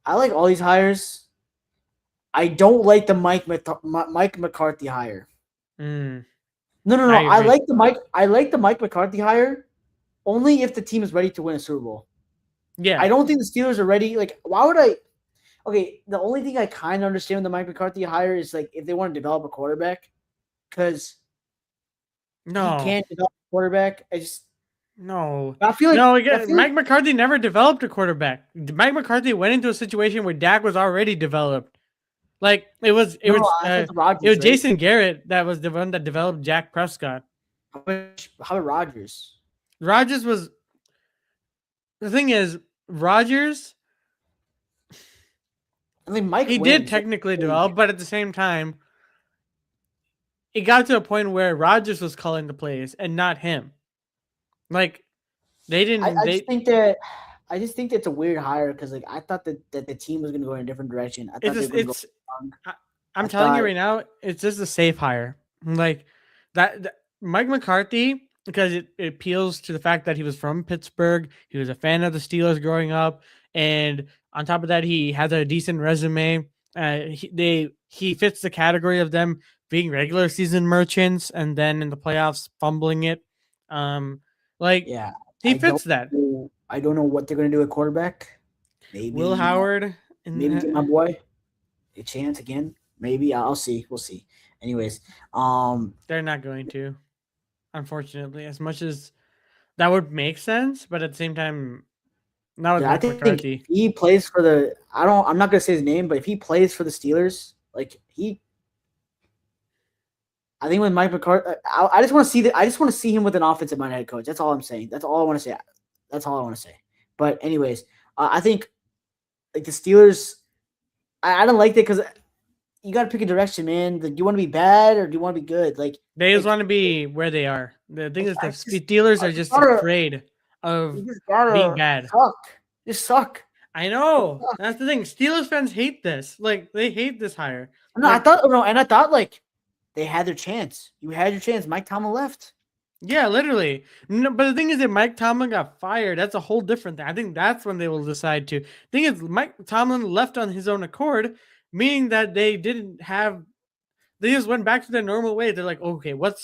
Speaker 2: I like all these hires. I don't like the Mike McCarthy hire.
Speaker 1: Mm,
Speaker 2: No, no, no.
Speaker 1: I agree.
Speaker 2: I like the Mike McCarthy hire only if the team is ready to win a Super Bowl.
Speaker 1: Yeah.
Speaker 2: I don't think the Steelers are ready. Like, why would I? Okay, the only thing I kind of understand with the Mike McCarthy hire is like if they want to develop a quarterback, because he
Speaker 1: No.
Speaker 2: can't develop a quarterback.
Speaker 1: No.
Speaker 2: I feel like
Speaker 1: No,
Speaker 2: I
Speaker 1: again,
Speaker 2: feel like
Speaker 1: Mike McCarthy never developed a quarterback. Mike McCarthy went into a situation where Dak was already developed. Like
Speaker 2: no, no. I thought the
Speaker 1: it
Speaker 2: Rodgers,
Speaker 1: was
Speaker 2: right?
Speaker 1: Jason Garrett that was the one that developed Jack Prescott.
Speaker 2: How about Rodgers?
Speaker 1: Rodgers was the thing is Rodgers
Speaker 2: I mean, Mike
Speaker 1: he did
Speaker 2: wins. That's
Speaker 1: technically
Speaker 2: the thing.
Speaker 1: develop, but at the same time, it got to a point where Rodgers was calling the plays and not him. Like they didn't
Speaker 2: I just
Speaker 1: they
Speaker 2: think that I just think that's a weird hire because like I thought that the team was going to go in a different direction. I
Speaker 1: it's
Speaker 2: thought they
Speaker 1: just
Speaker 2: were going to go
Speaker 1: it's
Speaker 2: young.
Speaker 1: I,
Speaker 2: I
Speaker 1: I'm telling you
Speaker 2: thought,
Speaker 1: right now, it's just a safe hire. Like Mike McCarthy, because it appeals to the fact that he was from Pittsburgh. He was a fan of the Steelers growing up, and on top of that, he has a decent resume. He fits the category of them being regular season merchants, and then in the playoffs fumbling it. Um, like
Speaker 2: yeah,
Speaker 1: he fits that.
Speaker 2: I don't know what they're going to do at quarterback. Maybe
Speaker 1: Will Howard,
Speaker 2: maybe get my
Speaker 1: and
Speaker 2: boy a chance again. Maybe I'll see. We'll see. Anyways,
Speaker 1: they're not going to, unfortunately, as much as that would make sense, but at the same time, not with
Speaker 2: yeah, I
Speaker 1: Mike
Speaker 2: think if
Speaker 1: McCarthy.
Speaker 2: he plays for the, I'm not going to say his name, but if he plays for the Steelers, like I think with Mike McCarthy, I just want to see that. I just want to see him with an offensive minded head coach. That's all I'm saying. That's all I want to say. That's all I want to say. But anyways, I think like the Steelers, I don't like that because you got to pick a direction, man. Like, do you want to be bad or do you want to be good?
Speaker 1: They just
Speaker 2: Like,
Speaker 1: want to be where they are. The thing is, the
Speaker 2: I just,
Speaker 1: Steelers
Speaker 2: I
Speaker 1: are
Speaker 2: just
Speaker 1: just
Speaker 2: gotta,
Speaker 1: afraid of
Speaker 2: you just
Speaker 1: being
Speaker 2: gotta
Speaker 1: bad.
Speaker 2: suck. Just suck.
Speaker 1: I
Speaker 2: Just
Speaker 1: know.
Speaker 2: suck.
Speaker 1: That's the thing. Steelers fans hate this. Like, they hate this hire.
Speaker 2: No,
Speaker 1: Like,
Speaker 2: and I thought like they had their chance. You had your chance. Mike Tomlin left.
Speaker 1: yeah, literally. No, but the thing is, if Mike Tomlin got fired, that's a whole different thing. I think that's when they will decide to. Thing is, Mike Tomlin left on his own accord, meaning that they didn't have they just went back to their normal way. They're like, okay, what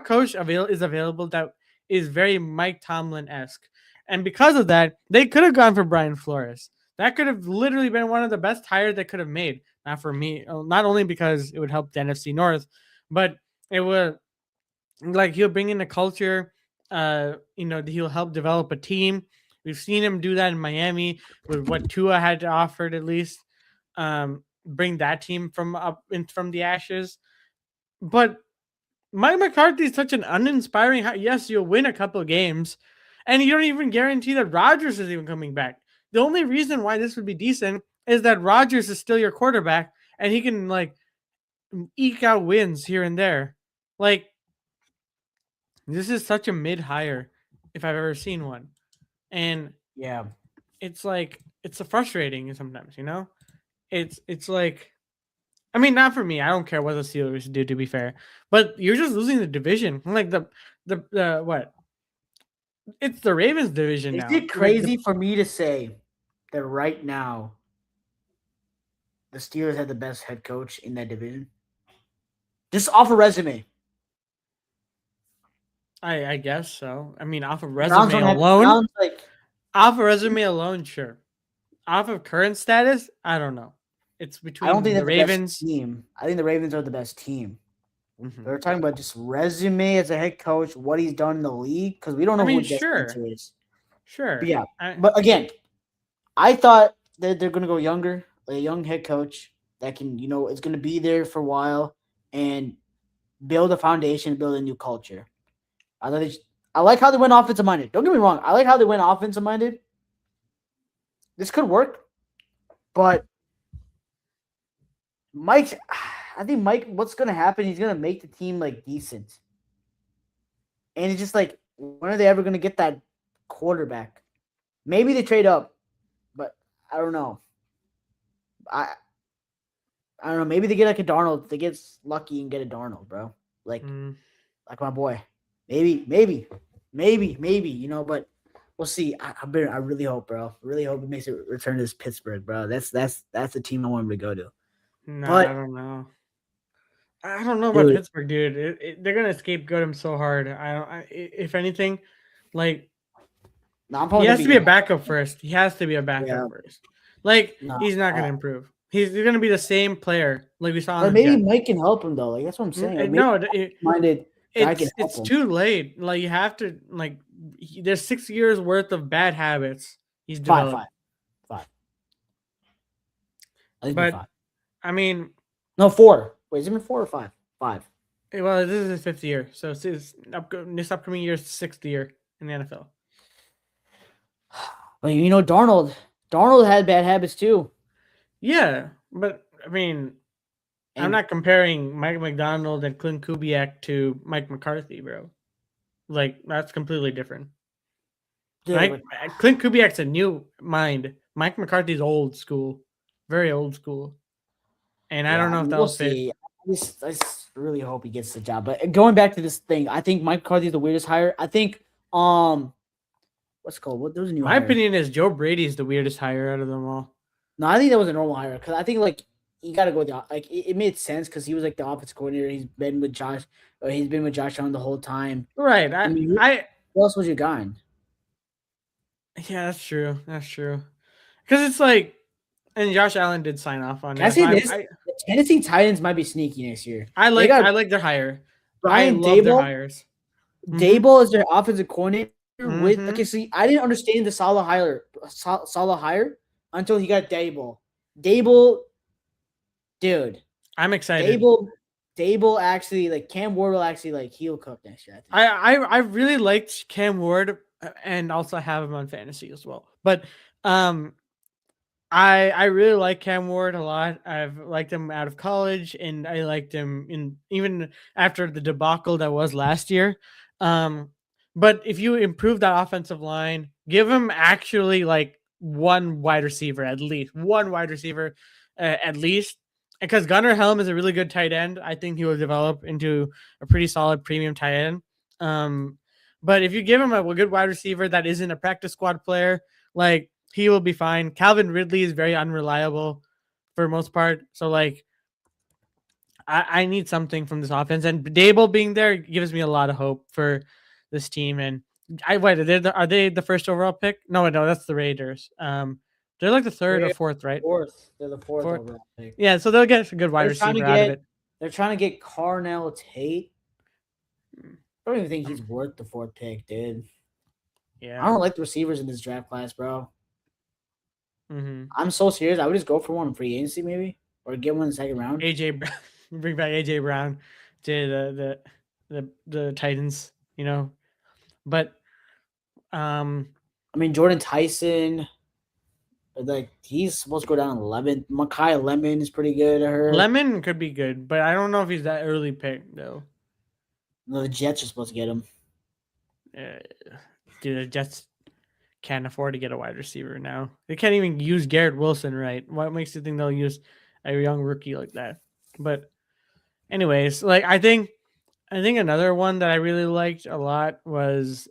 Speaker 1: coach is available that is very Mike Tomlin esque, and because of that, they could have gone for Brian Flores. That could have literally been one of the best hires they could have made. Not for me, not only because it would help the NFC North, but it would like he'll bring in a culture. He'll help develop a team. We've seen him do that in Miami with what Tua had to offer at least. Bring that team from the ashes. But Mike McCarthy is such an uninspiring. Yes, you'll win a couple of games, and you don't even guarantee that Rodgers is even coming back. The only reason why this would be decent is that Rodgers is still your quarterback, and he can like eke out wins here and there. Like this is such a mid hire, if I've ever seen one, and
Speaker 2: Yeah.
Speaker 1: it's like it's a frustrating sometimes. It's like I mean, not for me. I don't care what the Steelers do. To be fair, but you're just losing the division. Like the what? It's the Ravens division
Speaker 2: Is
Speaker 1: now.
Speaker 2: it
Speaker 1: Like the
Speaker 2: crazy for me to say that right now the Steelers have the best head coach in that division? Just off a resume.
Speaker 1: I guess so. I mean,
Speaker 2: Browns don't have Browns like
Speaker 1: off a resume alone, sure. Off of current status, I don't know. It's
Speaker 2: I don't think
Speaker 1: between
Speaker 2: they
Speaker 1: the
Speaker 2: have the best
Speaker 1: Ravens.
Speaker 2: team. I think the Ravens are the best team.
Speaker 1: Mhm.
Speaker 2: They're talking about just resume as a head coach, what he's done in the league, because we don't
Speaker 1: I
Speaker 2: know
Speaker 1: mean,
Speaker 2: who Jesse
Speaker 1: sure,
Speaker 2: Spencer is. But
Speaker 1: sure.
Speaker 2: yeah, but again, I thought that they're going to go younger, like a young head coach that can, is going to be there for a while and build a foundation, build a new culture. I thought I like how they went offensive minded. Don't get me wrong. I like how they went offensive minded. This could work, but Mike, I think Mike, what's going to happen? He's going to make the team like decent. And it's just like, when are they ever going to get that quarterback? Maybe they trade up, but I don't know. I I don't know. Maybe they get like a Darnold. They get lucky and get a Darnold, bro. Like
Speaker 1: Mm,
Speaker 2: like my boy. Maybe. But we'll see. I really hope, bro. Really hope he makes a return to this Pittsburgh, bro. That's the team I want him to go to.
Speaker 1: no,
Speaker 2: But
Speaker 1: I don't know. I don't know about
Speaker 2: dude.
Speaker 1: Pittsburgh, dude. They're gonna scapegoat him so hard. I don't. If anything, like
Speaker 2: No, I'm
Speaker 1: he
Speaker 2: probably gonna
Speaker 1: has to be
Speaker 2: be.
Speaker 1: a backup first. He has to be a backup
Speaker 2: Yeah,
Speaker 1: first. Like
Speaker 2: no.
Speaker 1: he's not
Speaker 2: Uh,
Speaker 1: gonna improve. He's gonna be the same player like we saw on
Speaker 2: or
Speaker 1: the
Speaker 2: maybe
Speaker 1: Jets.
Speaker 2: Mike can help him though. Like that's what I'm saying. Like maybe
Speaker 1: No,
Speaker 2: minded guy can help
Speaker 1: it's
Speaker 2: him.
Speaker 1: too late. Like you have to like. There's 6 years worth of bad habits he's
Speaker 2: Five,
Speaker 1: developed.
Speaker 2: five, five. I think it's been
Speaker 1: But
Speaker 2: five.
Speaker 1: I mean,
Speaker 2: No, four. Wait, is it been 4 or 5? 5.
Speaker 1: well, this is his 5th year, so this upcoming year is 6th year in the NFL.
Speaker 2: But Darnold. Darnold had bad habits too,
Speaker 1: Yeah, but I mean, I'm
Speaker 2: and
Speaker 1: not comparing Mike McDonald and Clint Kubiak to Mike McCarthy, bro. Like that's completely different.
Speaker 2: dude,
Speaker 1: Mike Clint Kubiak's a new mind. Mike McCarthy's old school, very old school, and I
Speaker 2: yeah,
Speaker 1: don't
Speaker 2: I
Speaker 1: know if
Speaker 2: mean, we'll
Speaker 1: that'll fit.
Speaker 2: see. I just really hope he gets the job. But going back to this thing, I think Mike McCarthy's the weirdest hire. I think what's it called? What there was a new
Speaker 1: My
Speaker 2: hire.
Speaker 1: opinion is Joe Brady's the weirdest hire out of them all.
Speaker 2: No, I think that was a normal hire because I think like you got to go with like it made sense because he was like the offense coordinator. He's been with Josh Allen the whole time.
Speaker 1: Right.
Speaker 2: I mean, who else was your guy?
Speaker 1: Yeah, that's true. That's true. Because it's like, and Josh Allen did sign off on
Speaker 2: Can I
Speaker 1: it. So
Speaker 2: say this? The Tennessee Titans might be sneaky next year. They got
Speaker 1: I like their hire. I
Speaker 2: Brian
Speaker 1: love their
Speaker 2: Dable.
Speaker 1: hires. Mm-hmm.
Speaker 2: Dable is their offensive coordinator. With
Speaker 1: Mm-hmm.
Speaker 2: okay, see, I didn't understand the Salah hire until he got Dable. Dable, dude,
Speaker 1: I'm excited.
Speaker 2: Dable, Dable actually like Cam Ward will actually like he'll cook next year. I think.
Speaker 1: I really liked Cam Ward and also have him on fantasy as well. But um I really like Cam Ward a lot. I've liked him out of college, and I liked him in even after the debacle that was last year. Um, but if you improve that offensive line, give him actually like one wide receiver at least, one wide receiver at least, because Gunnar Helm is a really good tight end. I think he will develop into a pretty solid premium tight end. Um, but if you give him a good wide receiver that isn't a practice squad player, like he will be fine. Calvin Ridley is very unreliable for most part. So like I need something from this offense, and Dable being there gives me a lot of hope for this team. And I wait, are they the first overall pick? No, that's the Raiders. They're like the third or
Speaker 2: They're
Speaker 1: fourth, right?
Speaker 2: fourth. They're the fourth
Speaker 1: Fourth.
Speaker 2: overall pick.
Speaker 1: Yeah, so they'll get a good wide
Speaker 2: They're trying to
Speaker 1: receiver out of
Speaker 2: get.
Speaker 1: it.
Speaker 2: They're trying to get Carnell Tate. I don't even think he's
Speaker 1: Um,
Speaker 2: worth the fourth pick, dude. I
Speaker 1: yeah.
Speaker 2: don't like the receivers in this draft class, bro.
Speaker 1: Mm-hmm.
Speaker 2: I'm so serious. I would just go for one in free agency, maybe, or get one in the second round.
Speaker 1: AJ Brown, bring back AJ Brown to the Titans. But um
Speaker 2: I mean, Jordan Tyson, like he's supposed to go down 11th. Makai Lemon is pretty good. I heard.
Speaker 1: Lemon could be good, but I don't know if he's that early pick though.
Speaker 2: No, the Jets are supposed to get him.
Speaker 1: Uh, Dude, the Jets can't afford to get a wide receiver now. They can't even use Garrett Wilson right. What makes you think they'll use a young rookie like that? But anyways, like I think another one that I really liked a lot was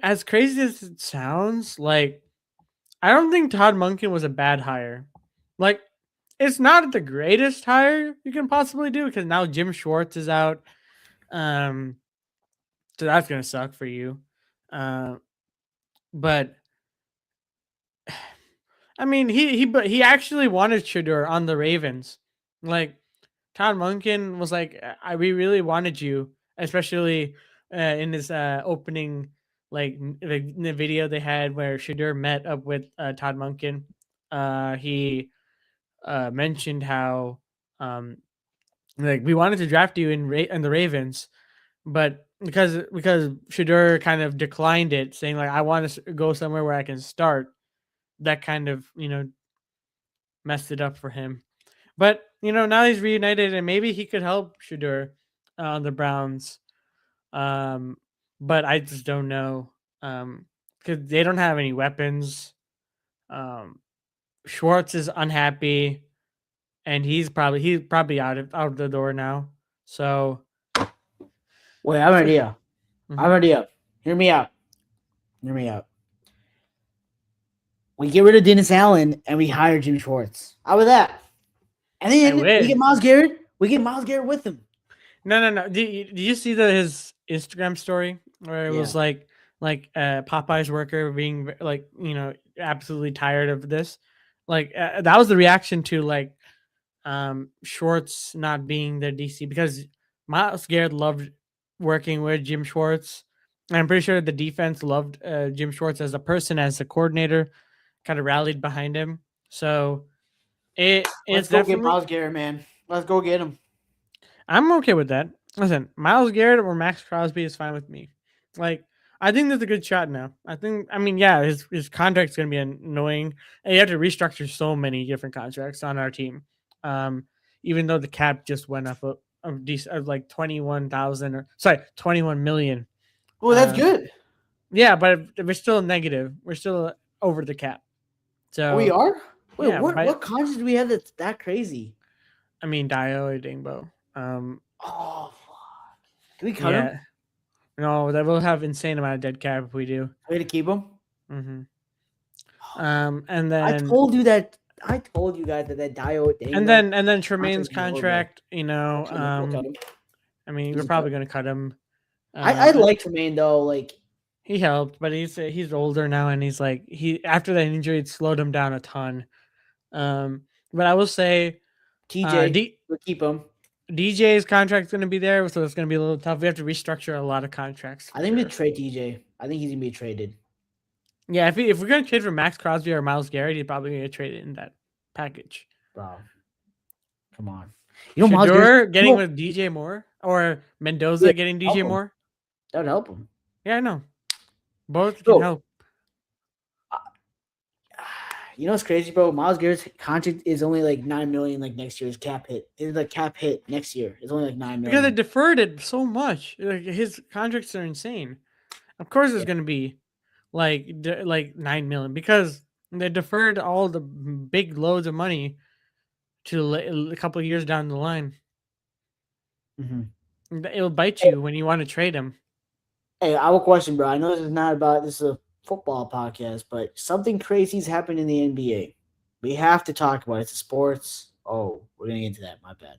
Speaker 1: as crazy as it sounds, like I don't think Todd Monken was a bad hire. Like it's not the greatest hire you can possibly do because now Jim Schwartz is out. Um, so that's gonna suck for you. Uh, but I mean, he actually wanted Shador on the Ravens. Like Todd Monken was like, we really wanted you, especially in this opening, like in the video they had where Shador met up with Todd Monken. He mentioned how um, like we wanted to draft you in the Ravens, but because Shador kind of declined it, saying like I want to go somewhere where I can start. That kind of messed it up for him. But now he's reunited, and maybe he could help Shador on the Browns. Um, but I just don't know because they don't have any weapons. Um, Schwartz is unhappy, and he's probably out the door now. So,
Speaker 2: Wait, I have an idea. I have
Speaker 1: mhm.
Speaker 2: an idea. Hear me out. Hear me out. We get rid of Dennis Allen and we hire Jim Schwartz. How about that? And
Speaker 1: I
Speaker 2: then we
Speaker 1: wish.
Speaker 2: get Miles Garrett. We get Miles Garrett with him.
Speaker 1: No, no, no. Did you see his Instagram story where it was
Speaker 2: Yeah.
Speaker 1: like Popeye's worker being like absolutely tired of this? Like that was the reaction to like Schwartz not being their DC because Miles Garrett loved working with Jim Schwartz. And I'm pretty sure the defense loved Jim Schwartz as a person, as a coordinator, kind of rallied behind him. So it's
Speaker 2: Let's go get
Speaker 1: definitely
Speaker 2: Miles Garrett, man. Let's go get him.
Speaker 1: I'm okay with that. Listen, Miles Garrett or Max Crosby is fine with me. Like, I think there's a good shot now. I mean, yeah, his contract's gonna be annoying, and you have to restructure so many different contracts on our team. Um, Even though the cap just went up a decent, like 21,000 or sorry, 21 million.
Speaker 2: Oh, that's
Speaker 1: Um,
Speaker 2: good.
Speaker 1: yeah, but we're still negative. We're still over the cap.
Speaker 2: We
Speaker 1: So
Speaker 2: are. Wait,
Speaker 1: yeah,
Speaker 2: what?
Speaker 1: but
Speaker 2: What contract do we have that's that crazy?
Speaker 1: I mean, Dio or Dingbo.
Speaker 2: Oh, fuck. Can we cut him?
Speaker 1: Yeah, no, that will have insane amount of dead cap if we do.
Speaker 2: Way to keep him.
Speaker 1: hmm
Speaker 2: Oh,
Speaker 1: And
Speaker 2: I
Speaker 1: then
Speaker 2: told you that. I told you guys that Dio Dangbo
Speaker 1: and then
Speaker 2: contract
Speaker 1: Tremaine's
Speaker 2: is horrible.
Speaker 1: contract,
Speaker 2: We'll cut him. We'll cut him.
Speaker 1: I mean, we're
Speaker 2: Easy cut.
Speaker 1: probably gonna cut him.
Speaker 2: I
Speaker 1: Uh,
Speaker 2: like Tremaine though. Like
Speaker 1: he helped, but he's older now, and he's like he after that injury, it slowed him down a ton. But I will say,
Speaker 2: TJ, we'll keep him.
Speaker 1: DJ's contract's gonna be there, so it's gonna be a little tough. We have to restructure a lot of contracts
Speaker 2: I
Speaker 1: for
Speaker 2: think we
Speaker 1: sure.
Speaker 2: trade TJ. I think he's gonna be traded.
Speaker 1: Yeah, if we're gonna trade for Max Crosby or Miles Garrett, he's probably gonna trade it in that package.
Speaker 2: Bro, come on. Miles Garrett.
Speaker 1: Shador getting with DJ Moore or
Speaker 2: Yeah,
Speaker 1: Mendoza getting
Speaker 2: help
Speaker 1: DJ
Speaker 2: him.
Speaker 1: Moore.
Speaker 2: That would help him.
Speaker 1: Yeah, I know. Both can
Speaker 2: Bro,
Speaker 1: help.
Speaker 2: what's crazy, bro? Miles Garrett's contract is only like 9 million. Like next year's cap hit. It's like cap hit next year. It's only like 9
Speaker 1: Because they
Speaker 2: million.
Speaker 1: deferred it so much. Like his contracts are insane. Of course, it's
Speaker 2: Yeah.
Speaker 1: going to be like 9 million because they deferred all the big loads of money to a couple of years down the line.
Speaker 2: Mm-hmm.
Speaker 1: It'll bite you when you want to trade him.
Speaker 2: Hey, I have a question, bro. I know this is not about this is a football podcast, but something crazy's happened in the NBA. We have to talk about it. It's sports. Oh, we're gonna get into that. My bad.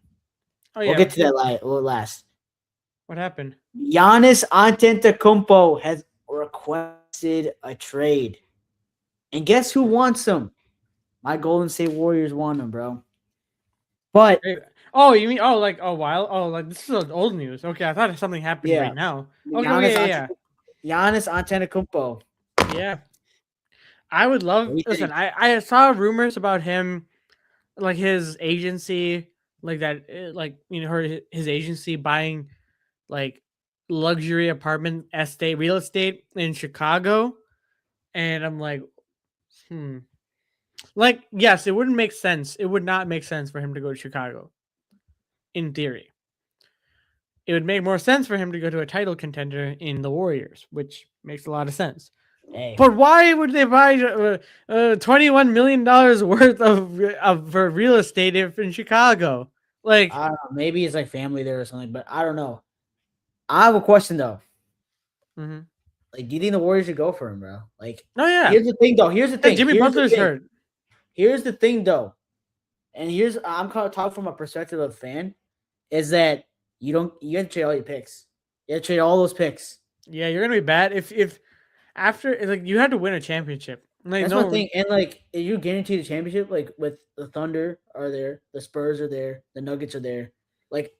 Speaker 1: Oh
Speaker 2: We'll
Speaker 1: yeah,
Speaker 2: get to that last.
Speaker 1: what happened?
Speaker 2: Giannis Antetokounmpo has requested a trade, and guess who wants him? My Golden State Warriors want him, bro. But
Speaker 1: Oh, you mean while like this is old news? Okay, I thought something happened
Speaker 2: yeah,
Speaker 1: right now. Okay,
Speaker 2: Giannis
Speaker 1: yeah.
Speaker 2: Giannis Antetokounmpo.
Speaker 1: Yeah, I would
Speaker 2: What
Speaker 1: love.
Speaker 2: do you
Speaker 1: Listen,
Speaker 2: think?
Speaker 1: I saw rumors about him, like his agency, like that, his agency buying like luxury apartment estate real estate in Chicago, and I'm like, hmm, like yes, it wouldn't make sense. It would not make sense for him to go to Chicago. In theory, it would make more sense for him to go to a title contender in the Warriors, which makes a lot of sense.
Speaker 2: Hey,
Speaker 1: But why would they buy $21 million worth of for real estate if in Chicago? Like,
Speaker 2: I don't know. Maybe it's like family there or something, but I don't know. I have a question though.
Speaker 1: mhm.
Speaker 2: Like, do you think the Warriors should go for him, bro? Like,
Speaker 1: Oh yeah,
Speaker 2: here's the thing, though. Here's the
Speaker 1: yeah.
Speaker 2: thing.
Speaker 1: Jimmy
Speaker 2: Here's the
Speaker 1: Butler's
Speaker 2: thing.
Speaker 1: hurt.
Speaker 2: Here's the thing, though. And here's I'm kind of talking from a perspective of a fan. Is that you have to trade all your picks. You have to trade all those picks.
Speaker 1: Yeah, you're gonna be bad if after like you had to win a championship. Like
Speaker 2: That's my
Speaker 1: no,
Speaker 2: thing. And like, if you guarantee the championship, like with the Thunder are there, the Spurs are there, the Nuggets are there. Like,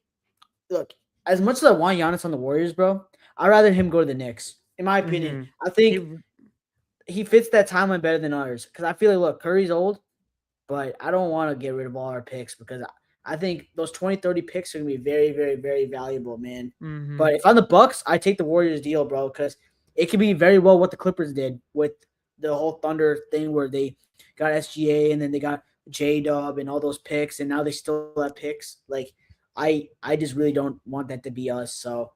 Speaker 2: look, as much as I want Giannis on the Warriors, bro, I'd rather him go to the Knicks. In my opinion,
Speaker 1: mhm.
Speaker 2: I
Speaker 1: he
Speaker 2: think he fits that timeline better than others. Because I feel like, look, Curry's old, but I don't want to get rid of all our picks because I think those 2030 picks are gonna be very, very, very valuable, man.
Speaker 1: mhm.
Speaker 2: But if I'm the Bucks, I take the Warriors deal, bro, because it could be very well what the Clippers did with the whole Thunder thing where they got SGA and then they got J Dub and all those picks, and now they still have picks. Like I just really don't want that to be us. So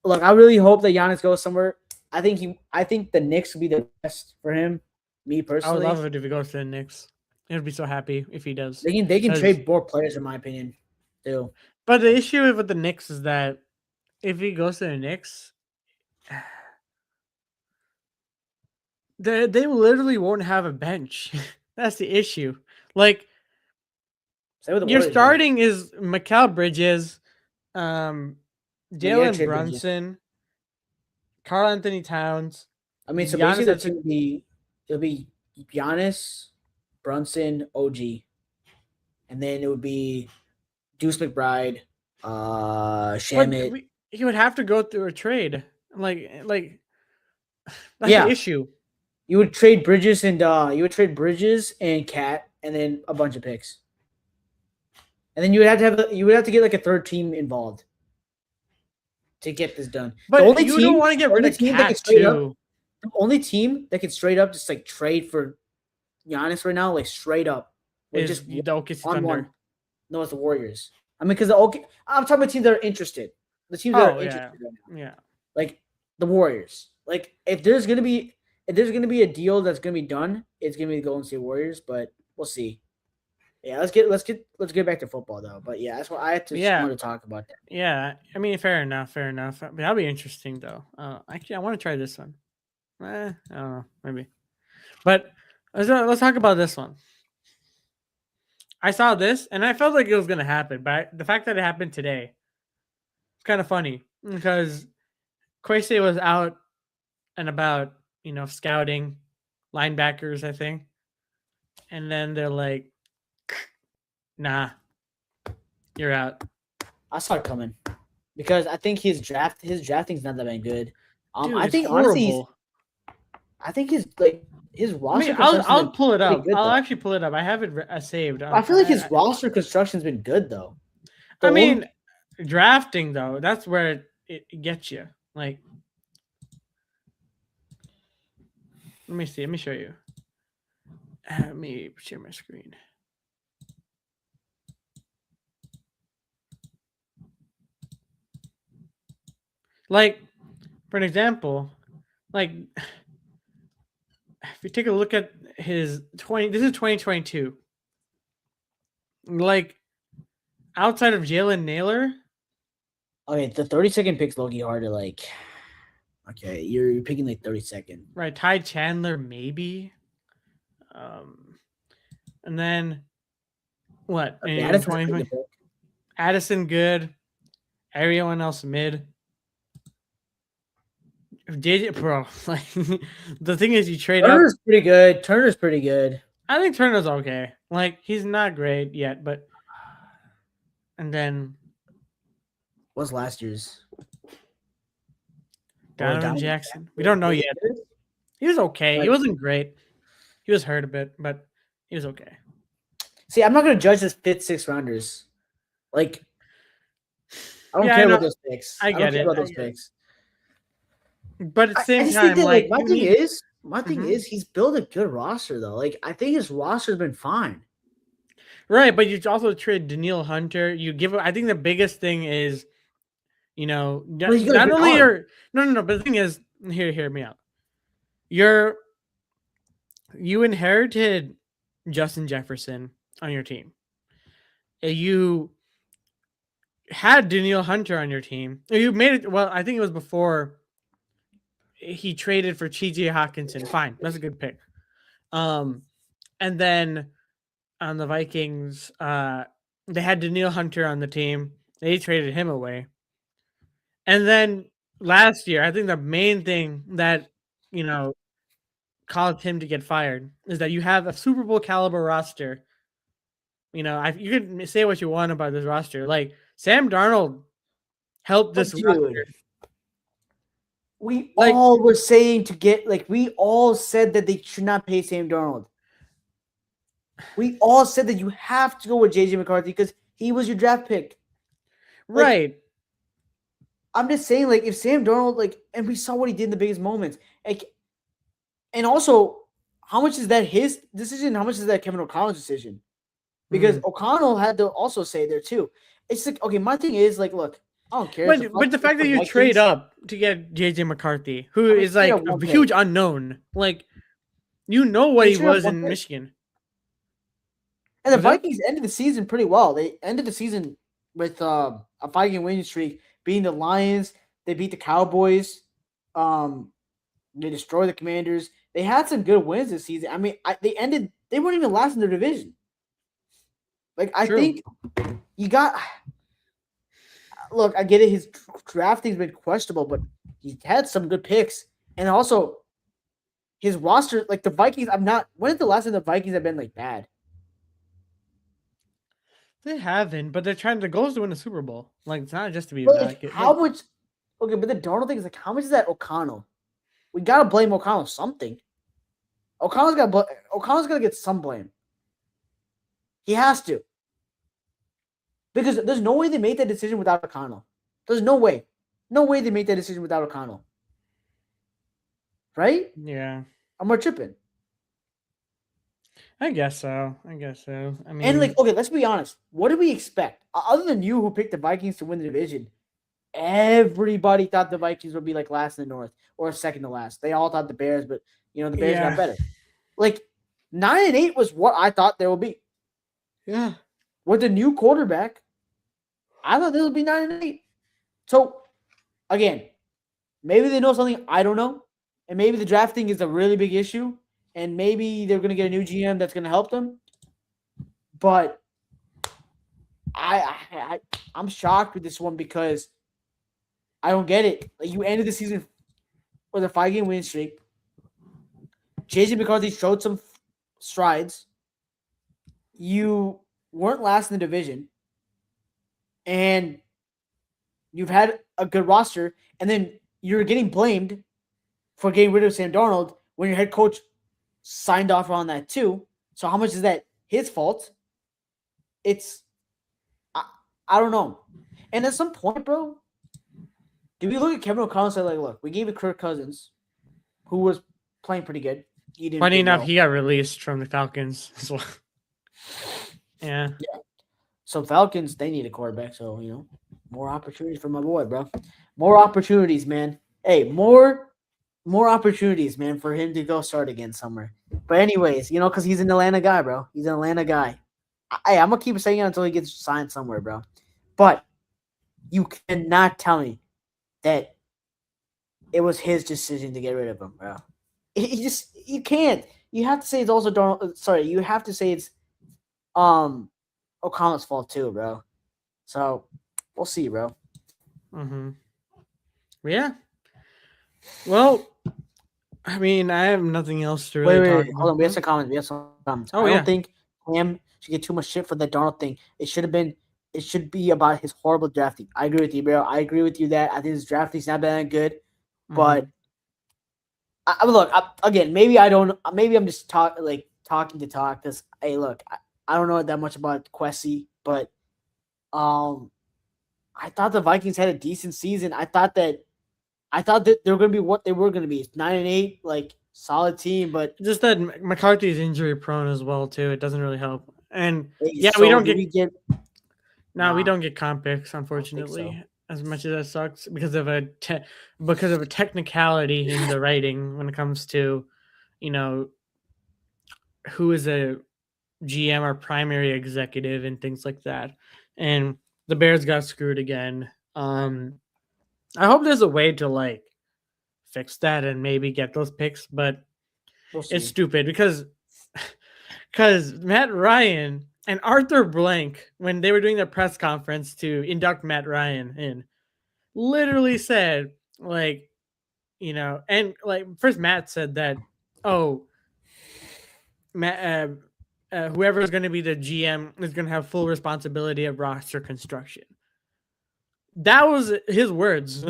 Speaker 2: look, I really hope that Giannis goes somewhere. I think the Knicks would be the best for him, me
Speaker 1: I would
Speaker 2: personally.
Speaker 1: love it if he goes to the Knicks. I'd be so happy if he does.
Speaker 2: They can
Speaker 1: Because
Speaker 2: trade more players in my opinion, too.
Speaker 1: but the issue with the Knicks is that if he goes to the Knicks, they literally won't have a bench. That's the issue. Like
Speaker 2: Same with the
Speaker 1: Your
Speaker 2: Warriors, bro.
Speaker 1: starting is Mikal Bridges, um,
Speaker 2: No, you gotta
Speaker 1: Jalen
Speaker 2: trade Bridges.
Speaker 1: Brunson, Carl Anthony Towns,
Speaker 2: I mean, so
Speaker 1: Giannis
Speaker 2: basically the team
Speaker 1: Antetokounmpo.
Speaker 2: would be it'll be Giannis, Brunson, OG, and then it would be Deuce McBride,
Speaker 1: But
Speaker 2: Shamit.
Speaker 1: he would have to go through a trade. Like that's the
Speaker 2: Yeah,
Speaker 1: issue.
Speaker 2: you would trade Bridges and Cat, and then a bunch of picks, and then you would have to get like a third team involved to get this done.
Speaker 1: But you don't want to
Speaker 2: The
Speaker 1: get rid
Speaker 2: only
Speaker 1: of
Speaker 2: team that can
Speaker 1: Cat
Speaker 2: straight up,
Speaker 1: too.
Speaker 2: the only team that can straight up just like trade for Giannis right now, like straight up, like
Speaker 1: Is
Speaker 2: just
Speaker 1: the OKC
Speaker 2: on one.
Speaker 1: Thunder?
Speaker 2: No, it's the Warriors. I mean, because I'm talking about teams that are interested. The teams that are
Speaker 1: Oh yeah,
Speaker 2: interested right now,
Speaker 1: yeah,
Speaker 2: like the Warriors. Like if there's gonna be a deal that's gonna be done, it's gonna be the Golden State Warriors. But we'll see. Yeah, let's get back to football though. But yeah, that's what I had to just
Speaker 1: yeah,
Speaker 2: want to talk about that.
Speaker 1: yeah. I mean, fair enough, fair enough. But that'll be interesting though. Actually, I want to try this one. I don't know, maybe. But let's talk about this one. I saw this and I felt like it was gonna happen, but the fact that it happened today, it's kind of funny because Quase was out and about, scouting linebackers, I think, and then they're like, "Nah, you're out,
Speaker 2: I saw it coming because I think his drafting's not that been good.
Speaker 1: dude.
Speaker 2: I
Speaker 1: It's
Speaker 2: think honestly
Speaker 1: horrible."
Speaker 2: I think his
Speaker 1: I mean,
Speaker 2: roster construction's
Speaker 1: I'll
Speaker 2: been
Speaker 1: pull it
Speaker 2: pretty
Speaker 1: up.
Speaker 2: good
Speaker 1: I'll
Speaker 2: though.
Speaker 1: actually pull it up. I have it saved.
Speaker 2: I feel like his roster construction's been good though. The
Speaker 1: I
Speaker 2: only
Speaker 1: mean, drafting though, that's where it gets you. Like, let me see. Let me show you. Let me share my screen. Like, for an example, like if you take a look at his 20, this is 2022. Like, outside of Jalen Naylor,
Speaker 2: okay, the 30-second pick's low-key hard to like. Okay, you're picking like 32nd.
Speaker 1: right? Ty Chandler, maybe. Um, and then what
Speaker 2: Okay,
Speaker 1: in
Speaker 2: Addison's a pretty
Speaker 1: 2020?
Speaker 2: good pick.
Speaker 1: Addison, good. Everyone else, mid. JJ, bro, like the thing is, you trade up.
Speaker 2: Turner's pretty good. Turner's pretty good.
Speaker 1: I think Turner's okay. Like he's not great yet, but and then
Speaker 2: What's last year's? Oh,
Speaker 1: Donovan
Speaker 2: Donovan
Speaker 1: Jackson. We
Speaker 2: Jackson.
Speaker 1: don't know
Speaker 2: Was he
Speaker 1: yet.
Speaker 2: good?
Speaker 1: He was okay. He
Speaker 2: Like,
Speaker 1: wasn't great. He was hurt a bit, but he was okay.
Speaker 2: see, I'm not gonna judge this fifth, sixth rounders. Like, I don't
Speaker 1: Yeah, I
Speaker 2: care
Speaker 1: know.
Speaker 2: about those picks.
Speaker 1: I
Speaker 2: I don't
Speaker 1: get
Speaker 2: care
Speaker 1: it.
Speaker 2: about those picks.
Speaker 1: But at the
Speaker 2: I
Speaker 1: same
Speaker 2: just think
Speaker 1: time,
Speaker 2: that like
Speaker 1: like you need.
Speaker 2: my thing
Speaker 1: Mhm.
Speaker 2: is he's built a good roster though. Like I think his roster's been fine.
Speaker 1: Right, but you also trade Daniil Hunter. You give. I think the biggest thing is,
Speaker 2: But he's got a
Speaker 1: not
Speaker 2: good
Speaker 1: only
Speaker 2: arm.
Speaker 1: your no. But the thing is, hear me out. You're you inherited Justin Jefferson on your team. You had Daniil Hunter on your team. You made it. Well, I think it was before he traded for T.J. Hawkinson. Fine, that's a good pick. Um, and then on the Vikings, they had Daniil Hunter on the team. They traded him away. And then last year, I think the main thing that you know caused him to get fired is that you have a Super Bowl caliber roster. You can say what you want about this roster. Like Sam Darnold helped
Speaker 2: But
Speaker 1: this
Speaker 2: dude,
Speaker 1: roster.
Speaker 2: we
Speaker 1: Like,
Speaker 2: all were saying to get like we all said that they should not pay Sam Darnold. We all said that you have to go with JJ McCarthy because he was your draft pick. Like
Speaker 1: right.
Speaker 2: I'm just saying, like if Sam Darnold, like, and we saw what he did in the biggest moments, like, and also how much is that his decision? How much is that Kevin O'Connell's decision? Because
Speaker 1: Mm.
Speaker 2: O'Connell had to also say there too. It's like okay, my thing is like, look, I don't care.
Speaker 1: But the
Speaker 2: It's
Speaker 1: fact that
Speaker 2: the
Speaker 1: you trade
Speaker 2: Vikings.
Speaker 1: up to get JJ McCarthy, who
Speaker 2: I mean,
Speaker 1: is
Speaker 2: trade
Speaker 1: like
Speaker 2: up one
Speaker 1: a
Speaker 2: pick.
Speaker 1: huge unknown, like you know what
Speaker 2: They
Speaker 1: he
Speaker 2: trade up
Speaker 1: was
Speaker 2: one
Speaker 1: in
Speaker 2: pick.
Speaker 1: Michigan.
Speaker 2: And the
Speaker 1: Was that?
Speaker 2: Vikings ended the season pretty well. They ended the season with a 5-game winning streak, beating the Lions. They beat the Cowboys. Um, they destroyed the Commanders. They had some good wins this season. I mean, they weren't even last in their division. Like I
Speaker 1: True.
Speaker 2: think you got look, I get it. His drafting's been questionable, but he had some good picks, and also his roster, like the Vikings. I'm not. When is the last time the Vikings have been like bad?
Speaker 1: They haven't, but they're trying. The goal is to win the Super Bowl. Like it's not just to be
Speaker 2: But like,
Speaker 1: back.
Speaker 2: how
Speaker 1: Like
Speaker 2: much? Okay, but the Darnold thing is like, how much is that O'Connell? We gotta blame O'Connell something. O'Connell's gonna get some blame. He has to because there's no way they made that decision without O'Connell. There's no way, no way they made that decision without O'Connell. Right?
Speaker 1: yeah,
Speaker 2: I'm more tripping.
Speaker 1: I guess so. I guess so. I
Speaker 2: And like,
Speaker 1: mean,
Speaker 2: okay, let's be honest. What did we expect? Other than you who picked the Vikings to win the division, everybody thought the Vikings would be like last in the North or second to last. They all thought the Bears, but the Bears got
Speaker 1: yeah,
Speaker 2: better. Like 9-8 was what I thought there would be.
Speaker 1: yeah.
Speaker 2: With the new quarterback, I thought this would be 9-8. So again, maybe they know something I don't know, and maybe the drafting is a really big issue, and maybe they're gonna get a new GM that's gonna help them. But I I'm shocked with this one because I don't get it. Like you ended the season with a 5-game win streak. JJ McCarthy showed some strides. You weren't last in the division, and you've had a good roster, and then you're getting blamed for getting rid of Sam Darnold when your head coach signed off on that too. So how much is that his fault? It's I, I don't know. And at some point, bro, do we look at Kevin O'Connell and say, like, look, we gave it Kirk Cousins, who was playing pretty good. He
Speaker 1: Funny
Speaker 2: did
Speaker 1: enough,
Speaker 2: well.
Speaker 1: he got released from the Falcons as well. Yeah,
Speaker 2: Yeah. So Falcons, they need a quarterback. So, more opportunities for my boy, bro. More opportunities, man. Hey, more opportunities, man, for him to go start again somewhere. But anyways, because he's an Atlanta guy, bro. He's an Atlanta guy. Hey, I'm gonna keep saying it until he gets signed somewhere, bro. But you cannot tell me that it was his decision to get rid of him, bro. You can't. You have to say it's also Darnold. Sorry, you have to say it's um O'Connell's fault too, bro. So we'll see, bro.
Speaker 1: mm-hmm. Yeah. Well, I mean, I have nothing else to
Speaker 2: Wait,
Speaker 1: really
Speaker 2: wait,
Speaker 1: talk
Speaker 2: wait. Hold
Speaker 1: about.
Speaker 2: on. We have some comments. We have some comments.
Speaker 1: Oh
Speaker 2: I don't
Speaker 1: yeah.
Speaker 2: think Cam should get too much shit for the Darnold thing. It should have been. It should be about his horrible drafting. I agree with you, bro. I agree with you that I think his drafting's not been that good. But
Speaker 1: Mm-hmm.
Speaker 2: look again. Maybe I don't. Maybe I'm just talking to talk. Because hey, look, I don't know that much about Quessy, but um, I thought the Vikings had a decent season. I thought that they were going to be what they were going to be. 9-8, like solid team, but
Speaker 1: Just that McCarthy's injury prone as well too. It doesn't really help. And
Speaker 2: hey,
Speaker 1: yeah, we
Speaker 2: so
Speaker 1: don't
Speaker 2: do
Speaker 1: get
Speaker 2: we get?
Speaker 1: no, we
Speaker 2: Nah,
Speaker 1: don't get comp picks,
Speaker 2: I don't think so.
Speaker 1: unfortunately. As much as that sucks because of a technicality in the writing when it comes to, you know, who is a GM or primary executive and things like that. And the Bears got screwed again. I hope there's a way to like fix that and maybe get those picks, but
Speaker 2: We'll
Speaker 1: it's
Speaker 2: see.
Speaker 1: stupid because Matt Ryan and Arthur Blank, when they were doing their press conference to induct Matt Ryan in, literally said like, and like first Matt said that, oh, Matt, whoever is going to be the GM is going to have full responsibility of roster construction. That was his words.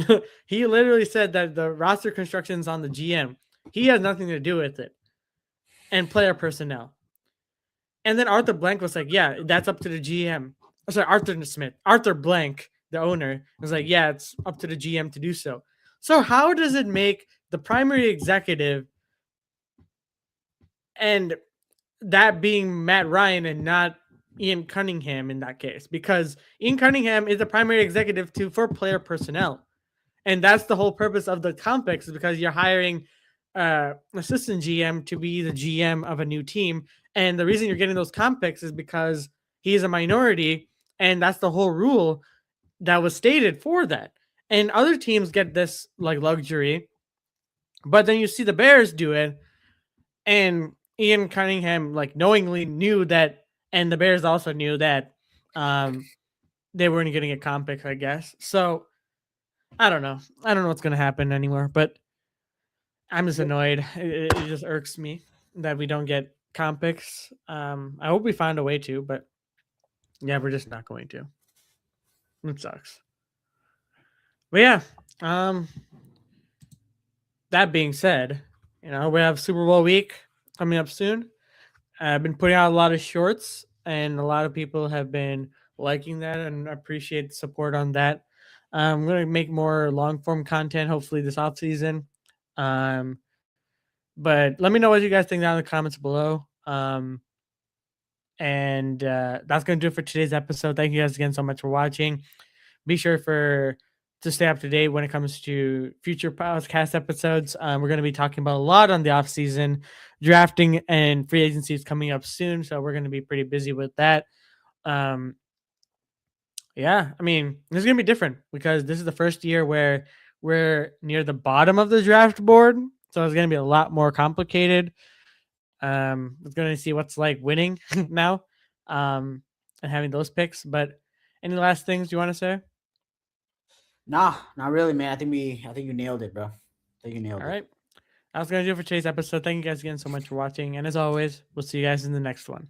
Speaker 1: He literally said that the roster construction is on the GM. He has nothing to do with it, and player personnel. And then Arthur Blank was like, "Yeah, that's up to the GM." Oh, sorry, Arthur Smith. Arthur Blank, the owner, was like, "Yeah, it's up to the GM to do so." So how does it make the primary executive and that being Matt Ryan and not Ian Cunningham in that case? Because Ian Cunningham is the primary executive for player personnel. And that's the whole purpose of the complex is because you're hiring assistant GM to be the GM of a new team. And the reason you're getting those complex is because he's a minority. And that's the whole rule that was stated for that. And other teams get this like luxury. But then you see the Bears do it. And Ian Cunningham like knowingly knew that and the Bears also knew that um, they weren't getting a comp pick, I guess. So I don't know. I don't know what's gonna happen anymore, but I'm just annoyed. It just irks me that we don't get comp picks. I hope we find a way to, but yeah, we're just not going to. It sucks. But yeah, um, that being said, we have Super Bowl week coming up soon. I've been putting out a lot of shorts, and a lot of people have been liking that and appreciate the support on that. I'm going to make more long form content hopefully this off season. Um, but let me know what you guys think down in the comments below. And that's going to do it for today's episode. Thank you guys again so much for watching. Be sure to stay up to date when it comes to future podcast episodes. We're going to be talking about a lot on the off season. Drafting and free agency is coming up soon, so we're going to be pretty busy with that. Um, yeah, I mean, this is going to be different because this is the first year where we're near the bottom of the draft board, so it's going to be a lot more complicated. We're going to see what's like winning now, and having those picks. But any last things you want to say?
Speaker 2: Nah, not really, man. I think you nailed it, bro. I think you nailed
Speaker 1: All
Speaker 2: it.
Speaker 1: right. I was going to do it for today's episode. Thank you guys again so much for watching. And as always, we'll see you guys in the next one.